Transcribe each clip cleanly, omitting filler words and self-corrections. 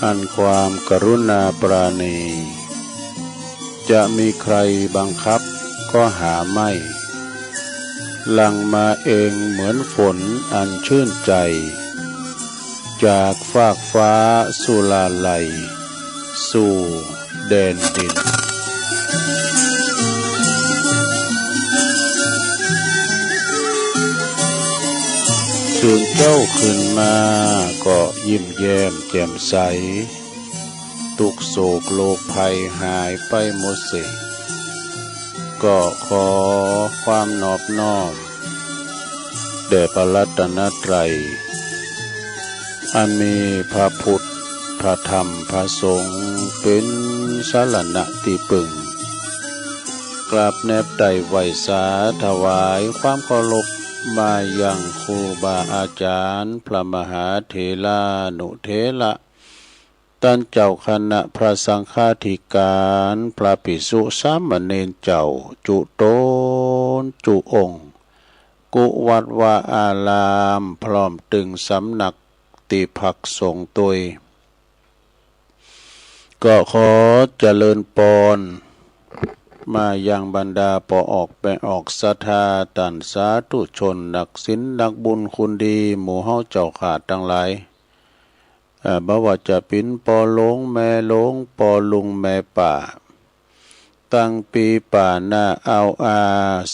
อันความกรุณาปราณีจะมีใครบังคับก็หาไม่หลั่งมาเองเหมือนฝนอันชื่นใจจากฟากฟ้าสุลาลัยสู่แดนดินตื่นเจ้าขึ้นมาก็ยิ้มแย้มแจ่มใสทุกโศกโลกภัยหายไปหมดสิ้นก็ขอความนอบน้อมแด่พระรัตนตรัยอันมีพระพุทธพระธรรมพระสงฆ์เป็นสรณะที่พึ่งกราบแนบไต่ไหวสาถวายความเคารพมายังครูบาอาจารย์พระมหาเถรานุเถระท่านเจ้าคณะพระสังฆาธิการพระภิกษุสามเณรเจ้าจุโตนจุองค์กุวัดวาอารามพร้อมตึงสำนักติภักสงฆ์ตยก็ขอเจริญปอนมายังบรรดาปอออกไปออกศรัทธาตันสาธุชนนักศีลนักบุญคุณดีหมู่เฮาเจ้าขาดทั้งหลายบ่ว่าจะเป็นปอหลงแม่หลงปอลุงแม่ป่าตั้งปีป่าหน้าเอา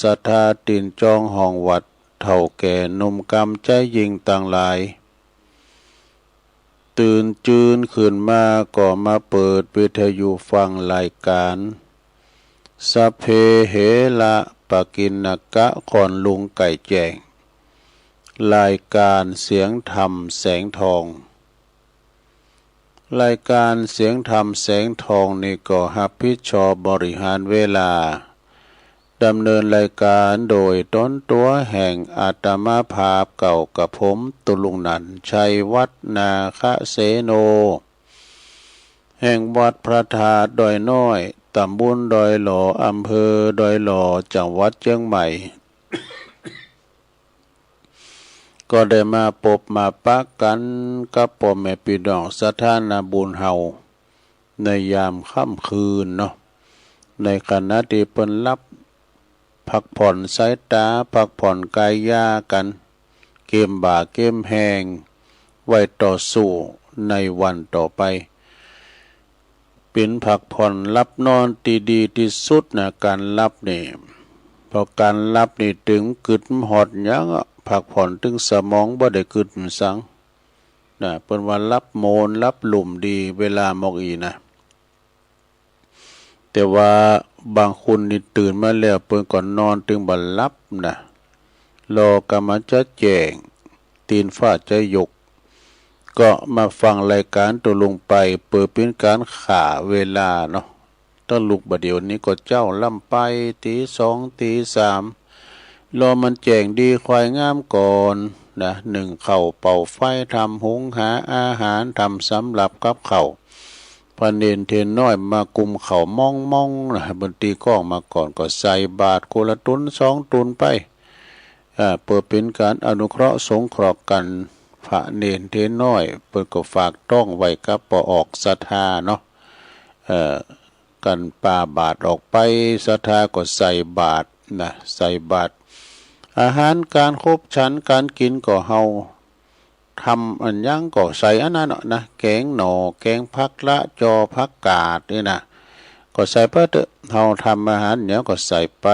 ศรัทธาตินจองห้องวัดเฒ่าแก่หนุ่มกำใจยิงต่างหลายตื่นจืนขึ้นมาก็มาเปิดวิทยุฟังรายการสัพเพเหระปกิณกะคอนลุงไก่แจงรายการเสียงธรรมแสงทองรายการเสียงธรรมแสงทองนี่ก็รับผิดชอบบริหารเวลาดำเนินรายการโดยต้นตัวแห่งอาตมาภาพเก่ากับผมตุลุงนันชัยวัฒนาคะเสโนแห่งวัดพระธาตุดอยน้อยตำบลดอยหล่ออำเภอดอยหล่อจังหวัดเชียงใหม่ ก็ได้มาพบมาปะกันกับพ่อแม่พี่น้องสถานะบุญเฮาในยามค่ำคืนเนาะในขณะที่เพิ่นรับพักผ่อนสายตาพักผ่อนกายยากันเกมบ่าเกมแหงไว้ต่อสู้ในวันต่อไปเป็นพักผ่อนรับนอนที่ดีที่สุดนะการรับนี่พอการรับนี่ถึงกึดหอดหยังพักผ่อนถึงสมองบ่ได้กึดสังนะเปิ้นว่ารับโมนรับหลุมดีเวลามอกอีนะแต่ว่าบางคนนี่ตื่นมาแล้วเปิ้นก่อนนอนถึงบ่หลับนะรอกำมันจะแจ้งตีนฟ้าจะยกก็มาฟังรายการตัวลงไปเปิดเป็นการข่าเวลาเนาะตั้งลุกบัดเดี๋ยวนี้ก็เจ้าล่ำไปตีสองตีสามรอมันแจ้งดีควายงามก่อนนะหนึ่งเข่าเป่าไฟทำหุงหาอาหารทำสำหรับกับเข่าพระเนนเทนน้อยมากุมเข่ามองนะบนตีกล้องมาก่อนก็ใส่บาทคนละตุนสองตุนไปเปิดเป็นการอนุเคราะห์สงเคราะห์กันพระเนนเทนน้อยเปิดก็ฝากต้องไว้กับปอออกศรัทธาเนาะกันป่าบาทออกไปศรัทธาก็ใส่บาทนะใส่บาทอาหารการครบฉันการกินก็เฮาทำอันยังก็ใส่อันนั้นนะแกงหน่อแกงผักละจอผักกาดนี่นะก็ใส่ไปเถอะเฮาทำอาหารเนี่ยก็ใส่ไป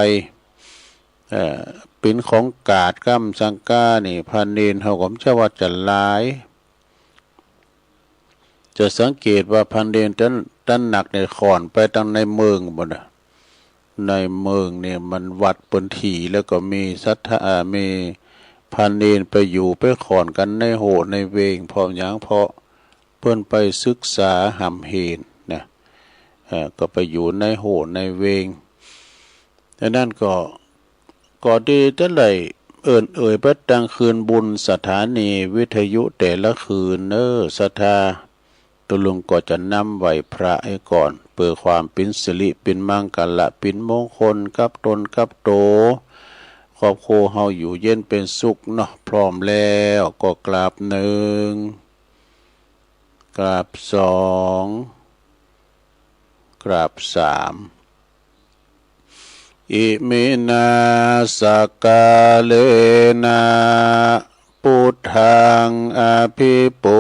เป็นของกาดกัมสังกานี่พันเนนเฮาก็จะว่าจะหลายจะสังเกตว่าพันเนนท่านหนักในขอนไปตั้งในเมืองบ่นะในเมืองเนี่ยมันวัดปนถี่แล้วก็มีสัทธามีพันเนนไปอยู่ไปขอนกันในโหในเวงพร้อมหยังเพราะเพิ่นไปศึกษาหำเหนนะก็ไปอยู่ในโหในเวงดังนั้นก็ดีแต่ไหลเอ่ยเปิดดังคืนบุญสถานีวิทยุแต่ละคืนศรัทธาตุลุงก็จะนำไหวพระให้ก่อนเพื่อความเป็นสิริเป็นมังกรละเป็นมงคลกับตนกับโตครอบครัวเฮาอยู่เย็นเป็นสุขเนาะพร้อมแล้วก็กราบหนึ่ง กราบสองกราบสามอิมินาสกาเลนะพุทธังอภิปู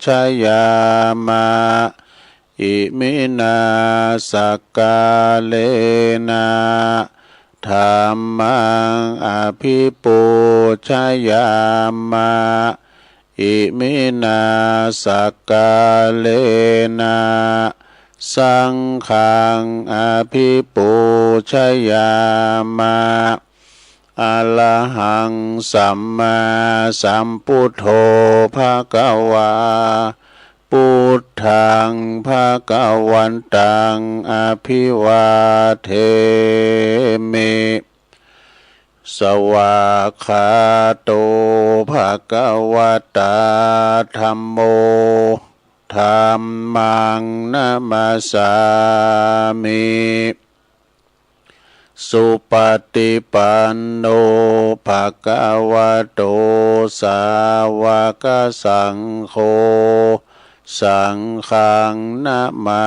ชยามะอิมินาสกาเลนะธัมมังอภิปูชยามะอิมินาสกาเลนะสังฆังอภิปูชยามะอะระหังสัมมาสัมพุทโธภควาพุทธังภวันตังอภิวาเทมิสวากขาโตภควตาธัมโมธัมมังนะมาสามิสุปฏิปันโนภควโตสาวกสังโฆสังฆังนะมา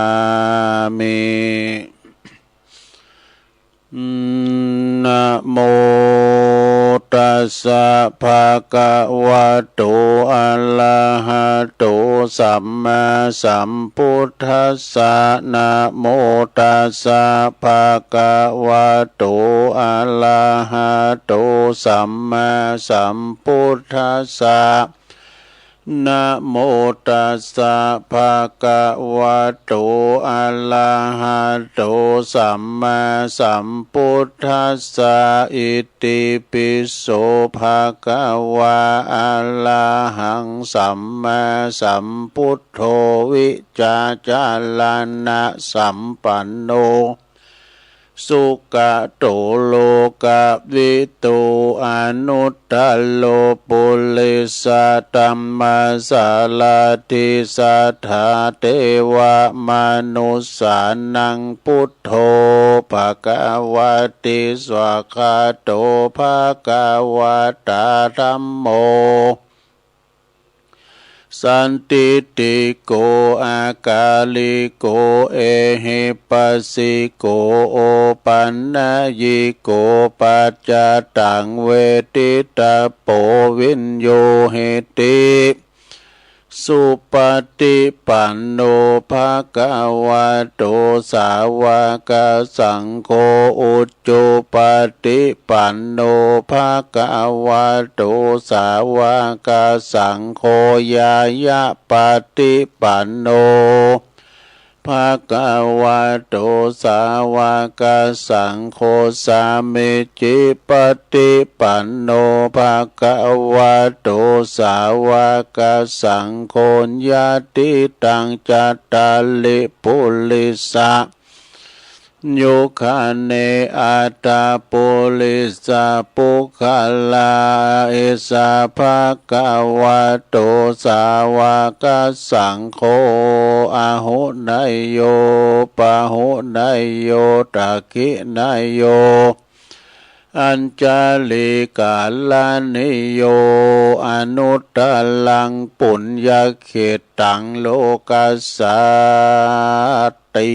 มินะโมตัสสะภะคะวะโตอะระหะโตสัมมาสัมพุทธัสสะนะโมตัสสะภะคะวะโตอะระหะโตสัมมาสัมพุทธัสสะนะโมตัสสะภะคะวะโตอะระหะโตสัมมาสัมพุทธัสสะอิติปิโสภะคะวะอะระหังสัมมาสัมพุทโธวิจาจารณะสัมปันโนสุขโตโลกวิตูอนุตตโลปุริสตัมมาสาลาทิสัทธาเทวมนุสสานังพุทโธภควติสวากขาโตภควตาธัมโมสันติติโกอากาลิโกเอหิปัสสิโกโอปันนายิโกปัจจตังเวทิตาโปวินโยเหติสุปฏิปันโนภะคะวะโตสาวกสังโฆอุจจุปฏิปันโนภะคะวะโตสาวกสังโฆญายะปฏิปันโนภะคะวะโตสาวกสังโฆสามิจิปฏิปันโนภะคะวะโตสาวกสังโฆญาติตังจัตตาลิปุริสะโยคะเนอัตตาปุริสะปุคลาเอสะภะคะวะโตสาวกสังโฆอะหุนายโยปะหุนายโยตักขินายโยอัญจาลิกาลานิโยอนุตตลังปุญญเขตังโลกัสสติ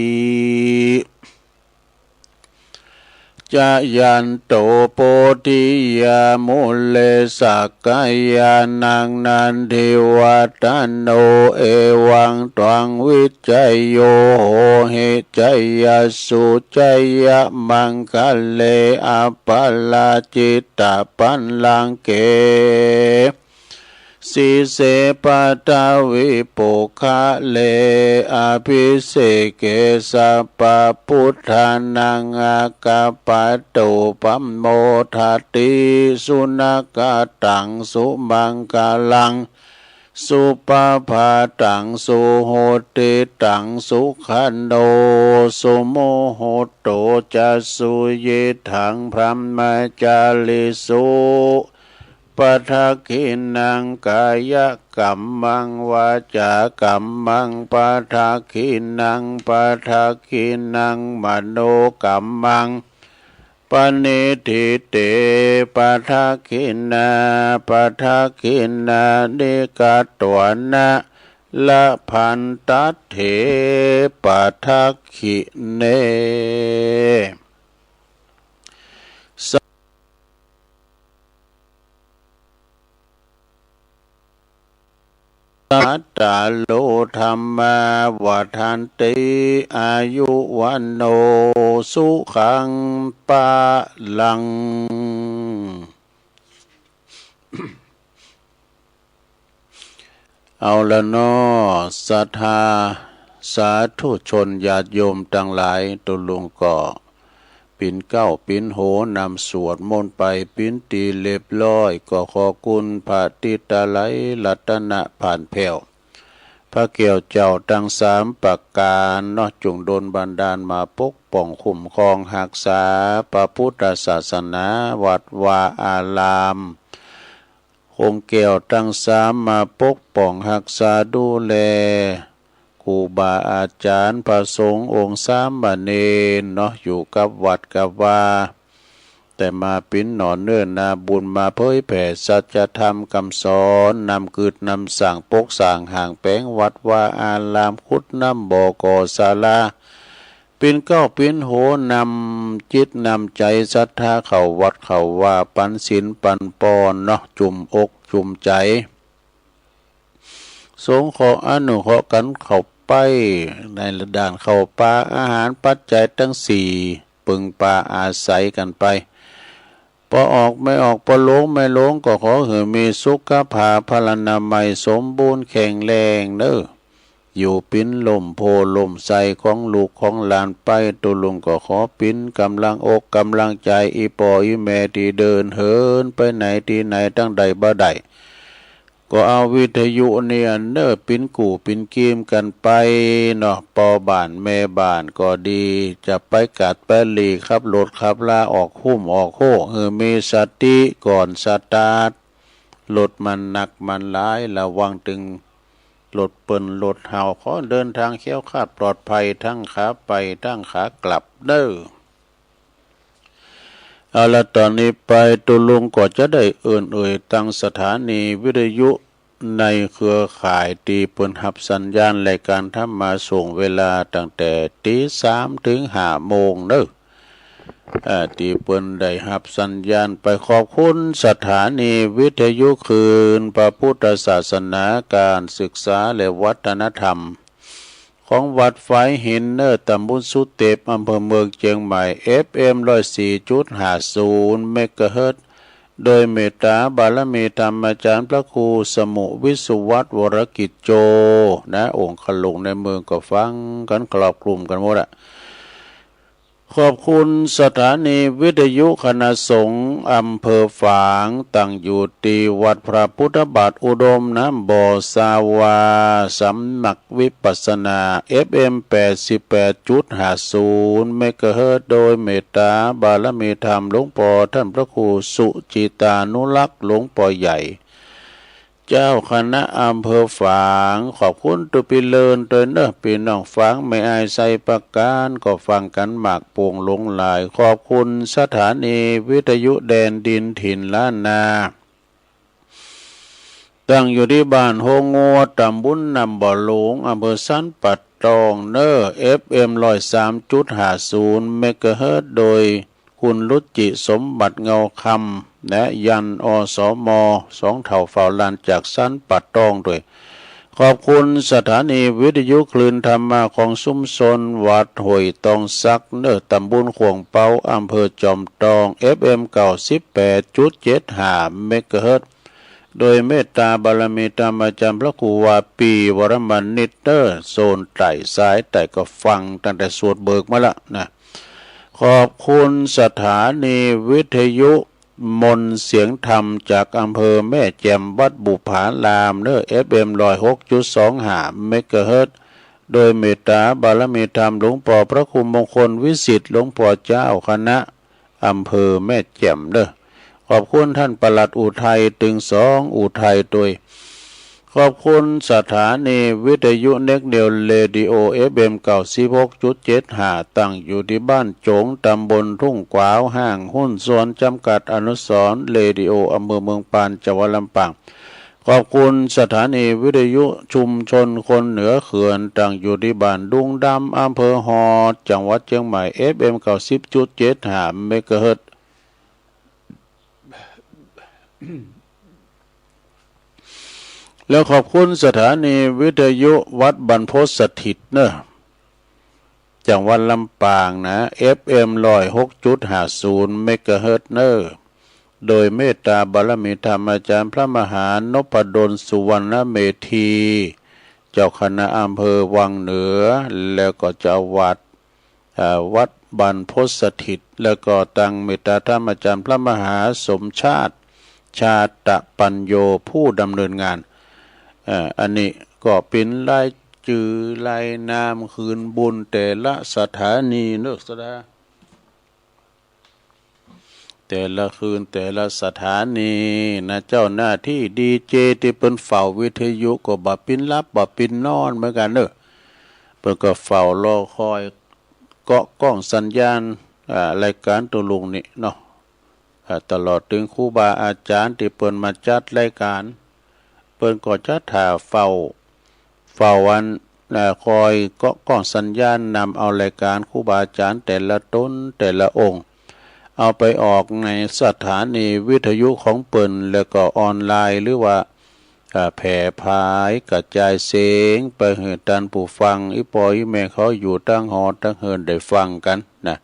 จายันโตโพธิยามุเลสักกายานังนันทิวัตโนเอวังตวังวิจัยโยโหหิจัยยสุจัยยมังคะเลอปัลลาจิตตปันลังเกสีเสปตาวิปุคะเลอภิเสเกสัพพพุทธานังอากาปโตปัมโมทัตติสุนักตังสุมังกาลังสุปภาตังสุโหติตังสุขันโดสุโมโหโตจัสสุเยถังพรัมมจาลิสุปัทขินังกายกัมมังวาจากัมมังปัทขินังปัทขินังมโนกัมมังปณิทิเตปัทขินาปัทขินานิกาตวนะ ละพันตัดเถปัทักขิเนสัตตาโลธรรมาวัฏันติอายุวันโนสุขังปะลัง เอาละเนาะศรัทธาสาธุชนญาติโยมทั้งหลายตุลุงก็ปิ่นเก้าปิ่นโหนำสวดมนต์ไปปิ่นตีเรียบร้อยก็ขอคุณพระติตาไลรัตนะผ่านแผ่วพระเกี่ยวเจ้าทั้งสามประการเนาะจงดลบันดาลมาปกป้องคุ้มครองรักษาพระพุทธศาสนาวัดวาอารามองค์แก้วทั้งสามมาปกป้องรักษาดูแลครูบาอาจารย์พระสงฆ์องค์สามเณรเนาะอยู่กับวัดกับว่าแต่มาปิ้นหนอนเนื่อนาบุญมาเผยแผ่สัจธรรมคำสอนนำกึดนำสั่งปกสั่งห่างแป้งวัดว่าอารามคุดน้ำบ่อก่อศาลาปิ้นเก้าปิ้นโหนำจิตนำใจศรัทธาเข้าวัดเข้าว่าปันศีลปันปอนเนาะจุ่มอกจุ่มใจสงฆ์ขออนุเคราะห์กันเข้าไปในระด่านเข้าป่าอาหารปัจจัยทั้งสี่ปึงป่าอาศัยกันไปพอออกไม่ออกพอหลงไม่หลงก็ขอให้มีสุขภาพพลานามัยสมบูรณ์แข็งแรงเด้ออยู่ปิ้นลมโพลมใสของลูกของหลานไปตุลุงก็ขอปิ้นกำลังอกกำลังใจอีปออีแม่ที่เดินเหินไปไหนที่ไหนตั้งใดบ่ได้ก็เอาวิทยุเนี่ยเน้อปิ้นกู่ปิ้นกีมกันไปเนาะปอบ้านแม่บ้านก็ดีจะไปกัดไปหลีขับรถขับลาออกหุ้มออกโค้มีสติก่อนสตาร์ทรถมันหนักมันหลายระวังตึงรถเปิ้นรถเห่าขอเดินทางเขี้ยวคาดปลอดภัยทั้งขาไปทั้งขากลับเด้อเอาละตอนนี้ไปตุลุงก็จะได้ตั้งสถานีวิทยุในเครือข่ายตีเปิ้นหับสัญญาณรายการทำมาส่งเวลาตั้งแต่ตี3 ถึง 5 โมงเด้อตีเปิ้นได้หับสัญญาณไปขอบคุณสถานีวิทยุคืนพระพุทธศาสนาการศึกษาและวัฒนธรรมของวัดฝายหินเนอร์ตำบลสุเทพอำเภอเมืองเชียงใหม่ FM 104.50 เมกะเฮิรตซ์โดยเมตตาบารมีธรรมอาจารย์พระครูสมุวิสุวัฒน์วรกิจโจนะองค์ขลุงในเมืองก็ฟังกันกรอบกลุ่มกันหมดอะขอบคุณสถานีวิทยุคณะสงฆ์อำเภอฝางตั้งอยู่ที่วัดพระพุทธบาทอุดมน้ำบ่อสาวาสำนักวิปัสสนา FM 88.50 เมกะเฮิรตซ์โดยเมตตาบารมีธรรมหลวงพ่อท่านพระครูสุจิตานุรักษ์หลวงพ่อใหญ่เจ้าคณะอำเภอฝางขอบคุณตุปิเลินตัวเนอะพี่น้องฝางไม่อายใส่ประการก็ฟังกันหมากโป่งลงหลายขอบคุณสถานีวิทยุแดนดินถิ่นล้านนาตั้งอยู่ที่บ้านโฮงัวตำบลนำบ่อหลวงอำเภอสันปัดตองเนอ FM 103.50 เมกะเฮิรตซ์โดยคุณรุจิสมบัติเงาคำและยันอสม2 เท่าฝ่าลานจากสันปัดตองด้วยขอบคุณสถานีวิทยุคลื่นธรรมาของซุ้มซนวัดห้วยตองซักเนอตำบลขวงเปาอำเภอจอมตอง FM 98.75 เมกะเฮิรตซ์โดยเมตตาบารมีธรรมอาจารย์พระครูวาปีวรมันนิเตอร์โซนไต่ซ้ายไต่ก็ฟังตั้งแต่สวดเบิกมาละนะขอบคุณสถานีวิทยุมนต์เสียงธรรมจากอำเภอแม่แจ่มวัดบุผารามเนอ FM 106.25 เมกะเฮิรตซ์โดยเมตตาบารมีธรรมหลวงพ่อพระครูมงคลวิสิทธิ์หลวงพ่อเจ้าคณะอำเภอแม่แจ่มเนอขอบคุณท่านปลัดอุทัยตึงสองอุทัยด้วยขอบคุณสถานีวิทยุเน็กเดียวเรดิโอ FM 96.75 ตั้งอยู่ที่บ้านโจงตำบลทุ่งกวาวห้างหุ้นส่วนจำกัดอนุสรณ์เรดิโออำเภอเมืองปานจังหวัดลำปางข อบคุณสถานีวิทยุชุมชนคนเหนือเขื่อนตั้งอยู่ที่บ้านดุงดำอำเภอฮอดจังหวัดเชียงใหม่ FM 90.75 เมกะเฮิรตซ์แล้วขอบคุณสถานีวิทยุวัดบรรพตสถิตเนอะจังหวัดลำปางนะ FM 106.50 เมกะเฮิรตซ์เนอะโดยเมตตาบารมีธรรมอาจารย์พระมหานพดลสุวรรณเมธีเจ้าคณะอำเภอวังเหนือแล้วก็เจ้าวัดบรรพตสถิตแล้วก็ตั้งเมตตาธรรมอาจารย์พระมหาสมชาติชาตปัญโยผู้ดำเนินงานอันนี้ก็เป็นรายจื่อรายนามคืนบุญแต่ละสถานีเนอะสดาแต่ละคืนแต่ละสถานีนะเจ้าหน้าที่ดีเจที่เป็นเฝ้าวิทยุก็บ่ปินรับบ่ปินนอนเหมือนกันเนอะเพิ่นก็เฝ้ารอคอยเกาะกล้องสัญญาณรายการตัวลุงนี่เนาะตลอดถึงครูบาอาจารย์ที่เพิ่นมาจัดรายการเพิ่นก็จะถ่าเฝ้าวันคอยเกาะกล้องสัญญาณนำเอารายการครูบาอาจารย์แต่ละตนแต่ละองค์เอาไปออกในสถานีวิทยุของเปิ่นแล้วก็ออนไลน์หรือว่าแผ่พายกระจายเสียงไปให้ท่านผู้ฟังอีปอยอีแม่เขาอยู่ตั้งหอตั้งเฮินได้ฟังกันนะ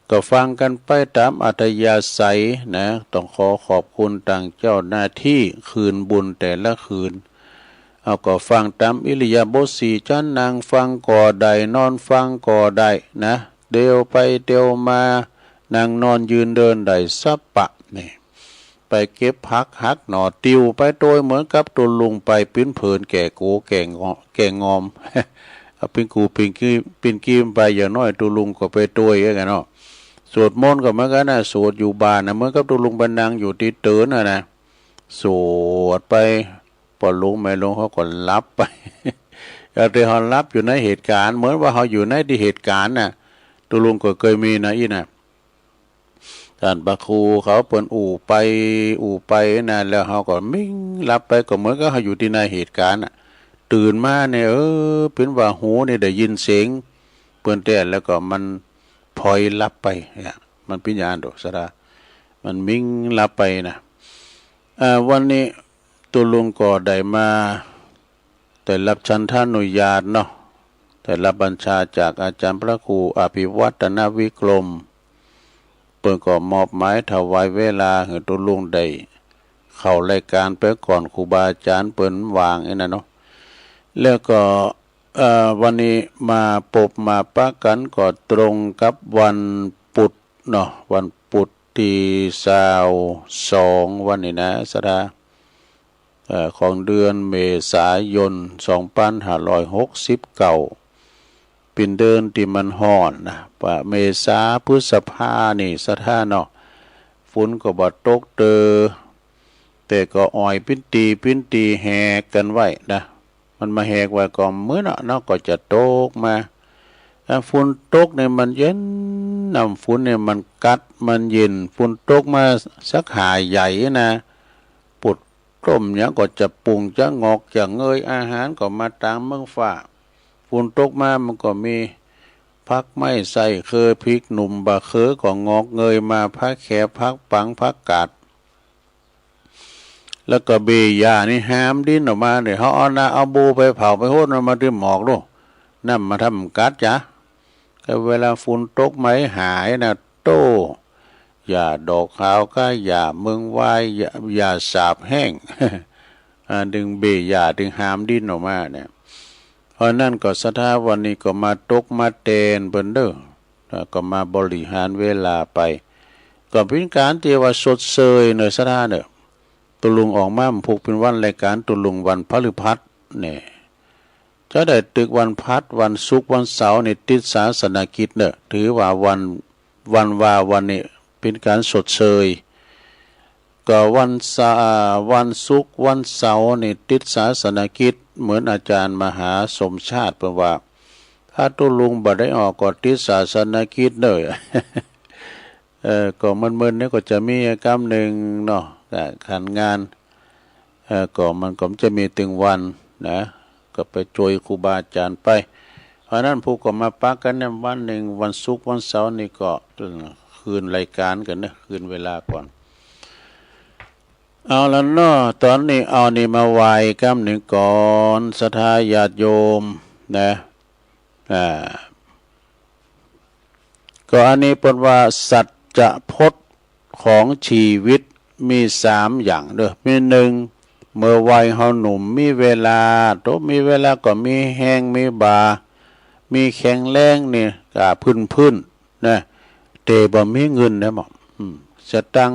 ก็ฟังกันไปตามอัธยาศัยนะต้องขอบคุณต่างเจ้าหน้าที่คืนบุญแต่ละคืนเอาก็ฟังตามอิริยาบถสี่จันนั่งฟังก่อใดนอนฟังก่อใดนะเดียวไปเดียวมานั่งนอนยืนเดินได้สับปะนี่ไปเก็บผักหักหน่อติวไปโดยเหมือนกับตัวลุงไปปิ้นเผินแก่โกแก่งอม เอาปิ้นกูปิ้นกีมไปอย่างน้อยตัวลุงก็ไปโดยกันเนาะสวดมนต์ก็เหมือนกันนะสวดอยู่บ้านนะเหมือนกับตัวลุงไปนั่งอยู่ที่เตือนนะสวดไปพอลุงไม่ลงเขาก็รับไป แต่เขารับอยู่ในเหตุการณ์เหมือนว่าเขาอยู่ในที่เหตุการณ์น่ะตัวลุงก็เคยมีนะอีน่ะท่านพระครูเขาเปิดอู่ไปนะแล้วเขาก็มิ่งรับไปก็เหมือนกับเขาอยู่ที่ในเหตุการณ์น่ะตื่นมาเนี่ยเป็นว่าหูเนี่ยได้ยินเสียงเปิ่นแต่แล้วก็มันพลอยรับไปเนี่ยมันปิญญาณโดสระมันมิ่งรับไปนะวันนี้ตัวลุงก็ได้มาแต่รับชันท่านุญาตเนาะแต่รับบัญชาจากอาจารย์พระครูอภิวัตนวิกรมเปิ่นก็มอบหมายถวายเวลาให้ตัวลุงได้เข้ารายการไปก่อนครูบาอาจารย์เปิ่นวางไอ้นั่นเนาะแล้วก็วันนี้มาปบมาปะกันก็ตรงกับวันพุธเนาะวันพุธที่22วันนี้นะสดาของเดือนเมษายน2569เป็นเดือนที่มันร้อนนะว่าเมษาพฤษภานี่สถานเนาะฝนก็บ่ตกแต่ก็อ้อยปิ้นตีแหกกันไว้นะมันมาแหกไว้ก็มื้อเนาะก็จะตกมาฝนตกเนี่ยมันเย็นน้ำฝนเนี่ยมันกัดมันเย็นฝนตกมาสักหาใหญ่นะปุดต้มเนี่ยก็จะปรุงจะงอกจะเงยอาหารก็มาตามเมืองฟ้าฝนตกมามันก็มีพักไม่ใส่เคยพริกหนุ่มบะเคอก็งอกเงยมาพักแขพักปังพักกาดแล้วก็เบยานี่ห้ามดิ้นออกมาเนี่ยเขาเอาบูไปเผาไปโหดมาที่หมอกดูนั่นมาทำกัดจ้ะก็เวลาฝนตกไหมหายนะโตอย่าดอกขาวก็อย่าเมืองวายอย่าสาบแห้ง ดึงเบยาดึงห้ามดิ้นออกมาเนี่ยเพราะนั่นก็สถาวันนี้ก็มาตกมาเตนเบิ่นเด้อก็มาบริหารเวลาไปก็เป็นการที่ว่าสดเสยในสถาเด้อตุลุงออกมาผูกเป็นวันรายการตุลุงวันพฤหัสเนี่ยจะได้ตึกวันพัดวันศุกร์วันเสาร์นี่ติดศาสนกิจเด้อถือว่าวันนี้เป็นการสดเสยก็วันศุกร์วันเสาร์นี่ติดศาสนกิจเหมือนอาจารย์มหาสมชาติเพิ่นว่าถ้าตุลุงบ่ได้ออกก็ติดศาสนกิจเด้อ ก็มันๆเนี่ยก็จะมีกรรมหนึ่งเนาะขันงาน ก็มันก็จะมีตึงวันนะก็ไปโจยครูบาอาจารย์ไปเพราะนั้นผู้ก็มาปักกันเนี่ยวันหนึ่งวันศุกร์วันเสาร์นี่ก็คืนรายการกันนะคืนเวลาก่อนเอาแล้วเนาะตอนนี้เอานี่มาไหว้กำหนึ่งก่อนศรัทธาญาติโยมนะก็อันนี้เป็นว่าสัจพจน์ของชีวิตมี3อย่างเด้อมีหนึ่งเมื่อวัยเฮาหนุ่มมีเวลามีเวลาก็มีแห้งมีบามีแข็งแรงนี่ก็พื้นนะแต่บ่มีเงินนะหมอสตัง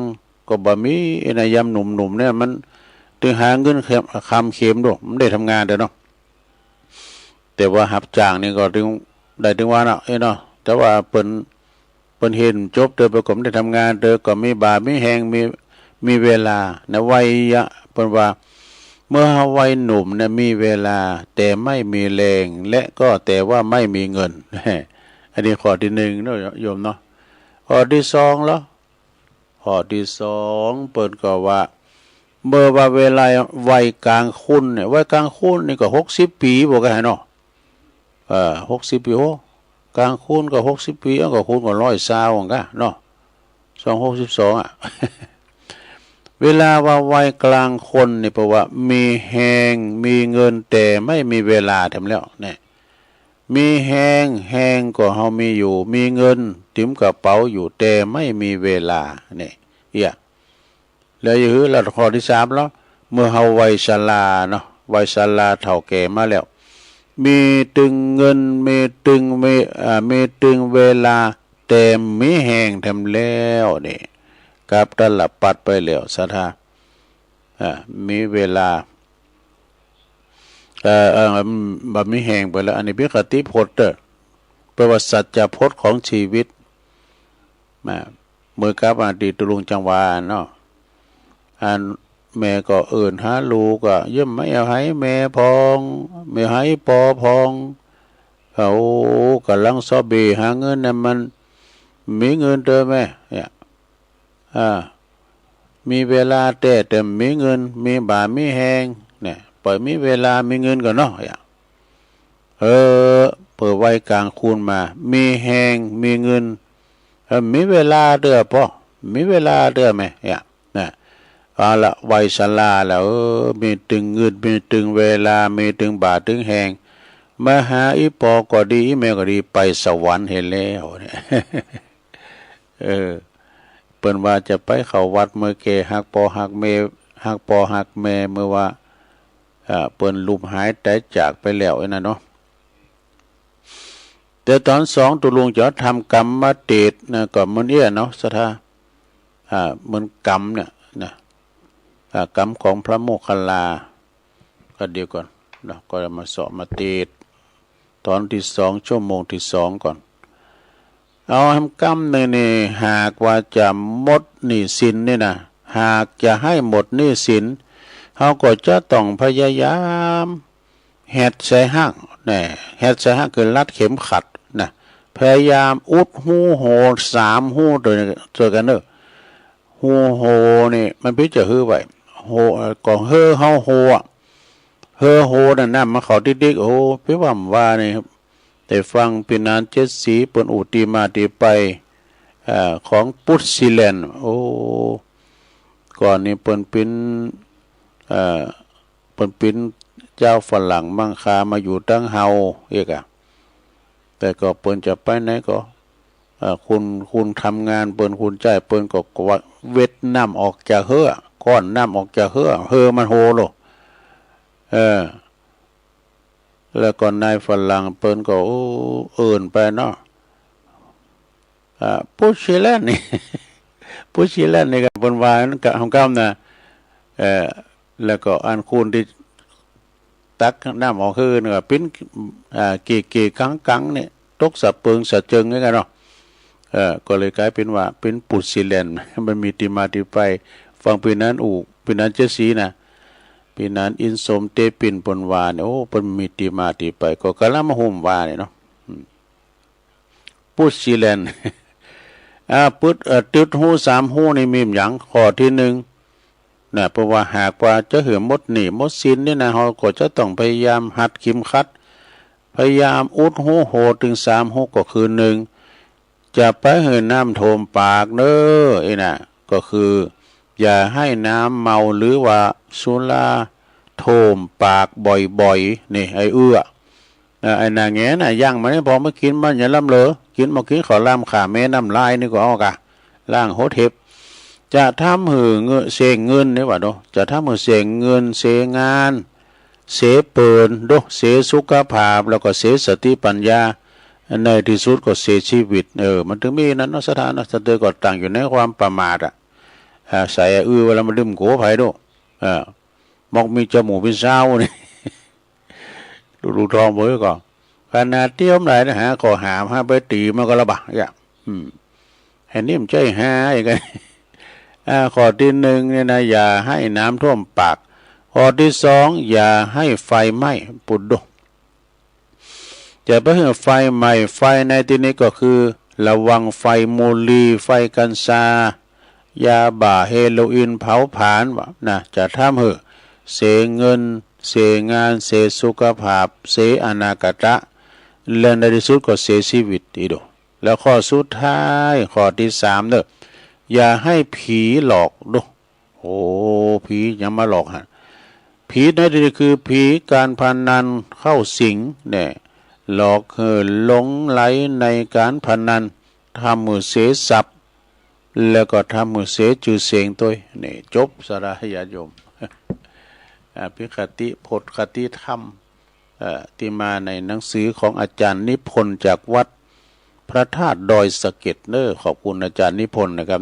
ก็บ่มีในยามหนุ่มเนี่ยมันถึงหาเงินคำเข็มด้วยมันได้ทำงานเด้อเนาะแต่ว่าหับจ้างนี่ก็ถึงได้ถึงว่าเนาะเนาะแต่ว่าเปิ้นเห็นจบเด้อประกอบได้ทำงานเด้อก็มีบามีแหงมีเวลานะวัยเปิ้นว่าเมื่อวัยหนุ่มเนี่ยมีเวลาแต่ไม่มีแรงและก็แต่ว่าไม่มีเงินอันนี้ข้อที่1เนาะโยมเนาะข้อที่2แล้วข้อที่2เปิ้นก็ว่าเมื่อว่าเวลาวัยกลางคนเนี่ยวัยกลางคนนี่ก็60ปีบ่ก็ให้เนาะ60ปีโหกลางคูณก็60ปีก็คูณก็120ก็เนาะ262อ่ะ เวลาว่าวัยกลางคนนี่แปลว่ามีแฮงมีเงินแต่ไม่มีเวลาทำแล้วเนี่ยมีแฮงก็เฮามีอยู่มีเงินติ่มกระเป๋าอยู่แต่ไม่มีเวลาเนี่ยแล้วอยู่แล้วข้อที่3แล้วเมื่อเฮาวัยชราเนาะวัยชราเฒ่าแก่มาแล้วมีตึงเงินมีตึงเวลาแต่มีแหงทำแล้วนี่กับตลับปัดไปแล้วศรัทธามีเวลาบ่มีแหงไปแล้วอันนี้เป็นคติพจน์ประวัติสัจพจน์ของชีวิตเมื่อกับอดีตตุลุงจังหวาเนาะแม่ก็เอิ่นหาลูกก็ย่อมไม่เอาให้แม่พองไม่ให้ปอพองเขากำลังซอบีหาเงินน่ะมันมีเงินเด้อแม่เนี่ยมีเวลาแต่มีเงินมีบามีแหงเนี่ยปล่อยมีเวลามีเงินก่อนเนาะเปิดไว้กลางคูณมามีแหงมีเงินมีเวลาเด้อพ่อมีเวลาเด้อแม่เนี่ยเอาละวัยชราแล้วมีตึงเงินมีตึงเวลามีตึงบาทตึงแหงมาหาอีปอก็ดีอีแม่ก็ดีไปสวรรค์เห็นแล้วเนี่ยเปิ้นว่าจะไปเข้าวัดเมื่อเกฮักปอฮักเมฮักปอฮักแม่เมื่อว่าเปิ้นลุมหายแต่จากไปแล้วนั่นเนาะแต่ตอน2ตุลุงจะทำกรรมมาเตดนะก็มันเนาะศรัทธามันกรรมเนี่ยนะกรรมของพระโมคคัลลาก็เดี๋ยวก่อนนะก็มาสอบมาเตดตอนที่2ชั่วโมงที่2ก่อนเอาทำกรรมนี่หากว่าจะหมดหนี้สินนี่นะหากจะให้หมดหนี้สินเขาก็จะต้องพยายามแหดใส่ห้างเนี่ยแหดใส่ห้างคือรัดเข็มขัดนะพยายามอุดหูโห3หูตัวกันเนอะหูโหนี่มันพิจารณาไว้โหก่อนเฮ่อเฮาโหเฮ่อโหนั่นน่ะมาเขาดิ๊กๆโอ้พี่ว่านี่ครับแต่ฟังปีนาน7สีเปิ้นอุติมาติไปของพุทธซิแลนด์โอ้ก่อนนี้เปิ้นเป็นเจ้าฝรั่งมั่งคามาอยู่ตั้งเฮาแต่ก็เปิ้นจะไปไหนก็คุณทำงานเปิ้นคุณใจเปิ้นก็เวทน้ำออกจากเฮือก้อนน้ำออกจากเฮือมันโหโลแล้วก็นายฝรั่งเปิ้นก็เอิ้นไปเนาะผู้ชิแลนนี่ผู้ชิแลนนี่ก็เปิ้นว่ากับเฮากำนะแล้วก็อันคุณที่ตักน้ำออกคือนี่ก็เป็นกี่กังๆนี่ตกสะเปิงสะเจิงนี่กันเนาะก็เลยกลายเป็นว่าเป็นปุชิแลนมันมีที่มาที่ไปฟังปีนั้นปีนั้นเจสีนะปีนั้นอินสมเตปินปนวาเนี่ยโอ้เป็นมีที่มาที่ไปก็กะละมาหุ่มวาเนี่ยเนาะปุชิแลนปุดตึดหู3หูนี่มีหยังข้อที่1 นะเพราะว่าหากว่าจะเหือมดหนีมดสินเนี่ยนะเราก็จะต้องพยายามหัดคิมคัดพยายามอุดหูโหถึง3 หูก็คือ1จะไปเหือน้ำโทมปากเน้อไอ้น่ะก็คืออย่าให้น้ำเมาหรือว่าสุราโทมปากบ่อยๆนี่ไอ้ไอ้นางแงน่ะย่างมันไม่พอมากินมันอย่าล้ำเลอกินมากินขอล้ำขาแม่น้ำลายนี่ก็เอากะล่างโหเทปจะทำหือเงือเสงเงินนี่ว่าโดจะทำหือเสงเงินเสงานเสเปินโดเสสุขภาพแล้วก็เสสติปัญญาในที่สุดก็เสียชีวิตมันถึงมีนั้นสถานะสติก็ตั้งอยู่ในความประมาทใส่เวลามันดื่มโกไผ่โดมอกมีจมูกเป็นเศร้านี่ดูทองเบ้อก่อนขนาดเตี้ยมไหนนะฮะขอหามฮะไปตีมันก็ระบาดอย่างเห็นนี่มันใจหาอย่างไงข้อที่1เนี่ยนะอย่าให้น้ำท่วมปากข้อที่2อย่าให้ไฟไหม้ปุดดุจะไปเห็นไฟไหม้ไฟในที่นี้ก็คือระวังไฟมูลีไฟกัญชายาบ้าเฮโรอีนเผาผลาญนะจะทำเหเสียเงินเสียงานเสียสุขภาพเสียอนาคตและในที่สุดก็เสียชีวิตอีกดูแล้วข้อสุดท้ายข้อที่3อย่าให้ผีหลอกดูโอ้ผีอย่ามาหลอกฮะผีนั่นคือผีการพนันเข้าสิงเนี่ยหลอกหลงไหลในการพนันทำมือเสียทรัพย์แล้วก็ทำมือเสียชื่อเสียงตัวนี่จบสระญาติโยมพิคติพจน์คติธรรมที่มาในหนังสือของอาจารย์นิพนธ์จากวัดพระธาตุดอยสะเก็ดขอบคุณอาจารย์นิพนธ์นะครับ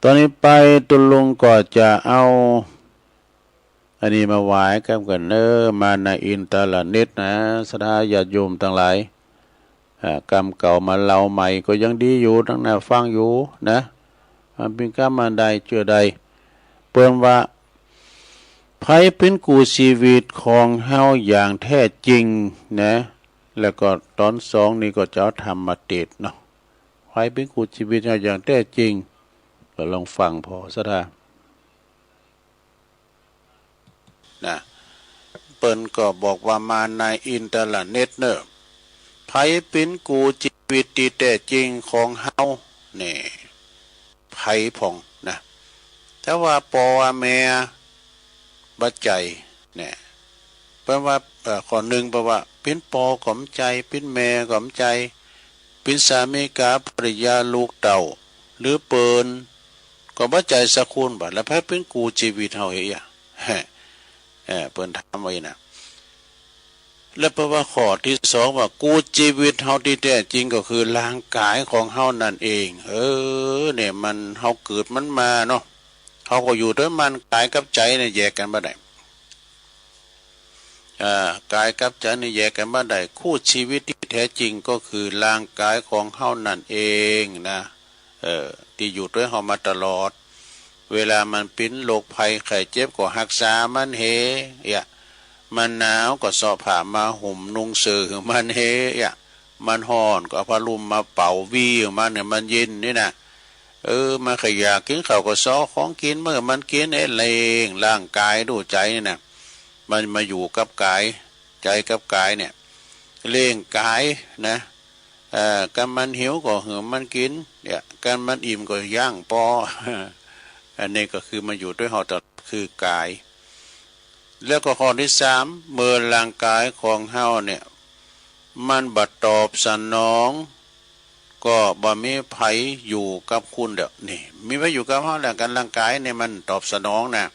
ตอนนี้ไปตุลุงก็จะเอาอันนี้มาไหว้กันมาในอินเทอร์เน็ตนะสถาญาติโยมทั้งหลายกรรมเก่ามาเล่าใหม่ก็ยังดีอยู่ทั้งนั้นฟังอยู่นะมันเป็นกรรมมาใดเชื่อใดเปิ้นว่าไผเป็นกูชีวิตของเฮาอย่างแท้จริงนะแล้วก็ตอน2นี่ก็จะธรรมเทศเนาะไผเป็นกูชีวิตเฮาอย่างแท้จริงก็ลองฟังพอซะท่านะเปิ้นก็บอกว่ามาในอินเทอร์เน็ตไผเป็นกูชีวิตที่แท้จริงของเฮานี่ไผพ่องนะแต่ว่าปอแม่บัดใจเนี่ยแปลว่าข้อ1แปลว่าเป็นปอของใจเป็นแม่ของใจเป็นสามีกาภริยาลูกเต่าหรือเปิ้นก็บัดใจสักคนบัดแล้วไผเป็นกูชีวิตเฮาเฮียเปิ้นถามไว้นะและแปลว่าข้อที่2ว่ากูชีวิตเฮาที่แท้จริงก็คือร่างกายของเฮานั่นเองเนี่ยมันเฮาเกิดมันมาเนาะเฮาก็อยู่ด้วยมันกายกับใจเนี่ยแยกกันบ่ได้กายกับใจนี่แยกกันบ่ได้คู่ชีวิตที่แท้จริงก็คือร่างกายของเฮานั่นเองนะที่อยู่ด้วยเฮามาตลอดเวลามันเป็นโรคภัยไข้เจ็บก็รักษามันมันหนาวก็สอบผ้ามาห่มนุ่งเสื้อมันมันร้อนก็เอาผ้าลุ่มมาเป่าวีมันเนี่ยมันเย็นนี่นะมันขยากกินข้าวก็ซ้อของกินเมื่อมันกินเองร่างกายดูใจนี่นะมันมาอยู่กับกายใจกับกายเนี่ยเล่งกายนะกันมันหิวก็หือมันกินกันมันอิ่มก็ย่างปออันนี้ก็คือมาอยู่ด้วยหอตคือกายแล้วก็ข้อที่3เมื่อร่างกายของเฮาเนี่ยมันบัดตอบสนองก็บ่มีไผอยู่กับคุณเด้อนี่มีไผอยู่กับเฮาแล้วกันร่างกายเนี่ยมันตอบสนองนะ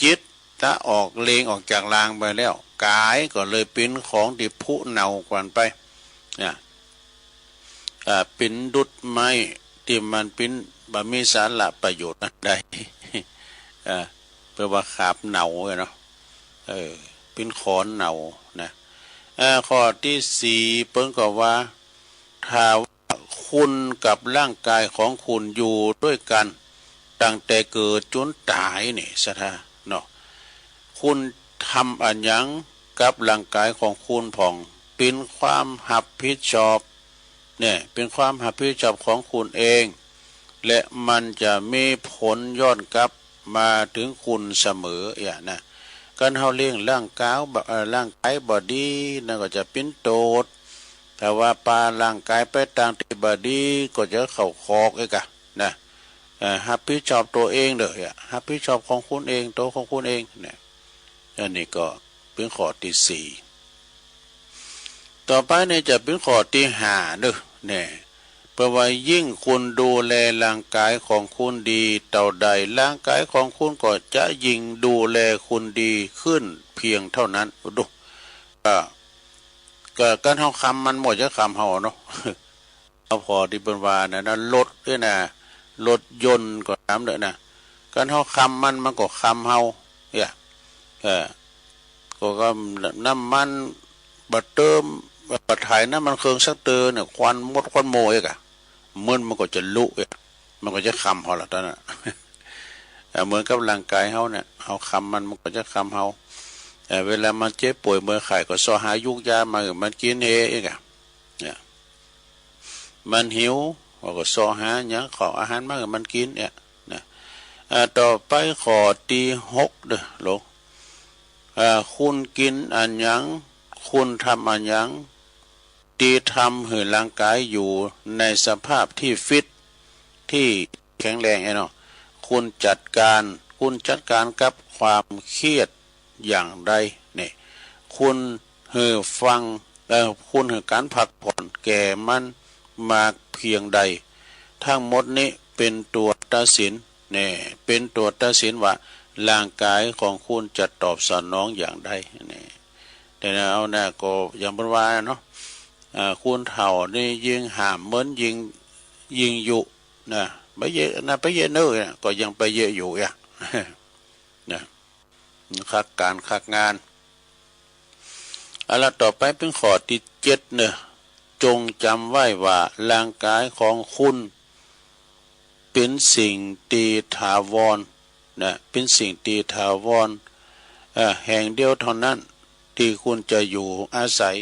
จิตถ้าออกเลงออกจากร่างไปแล้วกายก็เลยเป็นของที่ผุเน่ากว่าไปเป็นดุจไม้ที่มันเป็นบ่มีสาระประโยชน์ใดแปลว่าขาบเน่าเนาะเป็นขอนเน่านะข้อที่4เปิ้นก็ว่าถ้าคุณกับร่างกายของคุณอยู่ด้วยกันตั้งแต่เกิดจนตายนี่ซะท่าเนาะคุณทำอันยังกับร่างกายของคุณผ่องเป็นความรับผิดชอบเนี่ยเป็นความรับผิดชอบของคุณเองและมันจะมีผลย้อนกลับ มาถึงคุณเสมออย่างนะกันเฮาเลี้ยงร่างกายร่างกายบอดีนั่นก็จะเป็นโตดแต่ว่าปลาร่างกายไปต่างที่บอดีก็จะเข้าคอกอีกอะนะฮับผิดชอบตัวเองเด้อฮับผิดชอบของคุณเองตัวของคุณเองเนี่ยอันนี้ก็เป็นข้อที่สี่ต่อไปเนี่ยจะเป็นข้อที่ห้าเด้อเนี่ยเพราะว่ายิ่งคุณดูแลร่างกายของคุณดีเท่าใดร่างกายของคุณก็จะยิ่งดูแลคุณดีขึ้นเพียงเท่านั้นดูก็การเฮาคำมันหมดจะคำเฮาเนาะเอาพอที่เป็นว่านะรถด้วยนะรถยนต์ก็ตามเด้อนะการเฮาคำมันก็คำเฮาเนี่ยก็น้ำมันบัดเติมบัดถ่ายน้ำมันเครื่องสักเตอเนี่ยควันมดควันโมยกะมันก็จะลุมันก็จะคำเฮาละตอนนั้นเหมือนกับร่างกายเฮาเนี่ยเฮาคำมันก็จะคำเฮาเวลามันเจ็บป่วยเมื่อไข้ก็ซอหายุกยามามันกินเองอ่ะเนี่ยมันหิวก็ซอหาอย่างขออาหารมามันกินเนี่ยนะต่อไปขอที่หกเด้อลูกคุณกินอันยังคุณทำอันยังที่ทำให้ร่างกายอยู่ในสภาพที่ฟิตที่แข็งแรงไอ้เนาะคุณจัดการกับความเครียดอย่างไรเนี่ยคุณฟังคุณการพักผ่อนแก่มันมากเพียงใดทั้งหมดนี้เป็นตัวตัดสินเนี่ยเป็นตัวตัดสินว่าร่างกายของคุณจะตอบสนองอย่างไรเนี่ยแต่เอานะก็อย่างเป็นว่าเนาะคุณเฒ่านี่ยิงหามเหมือนยิงอยู่นะไปเยอะนะไปเยอะเนอะก็ยังไปเยอะอยู่นะคักการคักงานต่อไปเป็นข้อที่เจ็ดเนี่ยจงจำไว้ว่าร่างกายของคุณเป็นสิ่งตีถาวรนะเป็นสิ่งตีถาวรแห่งเดียวเท่านั้นที่คุณจะอยู่อาศัย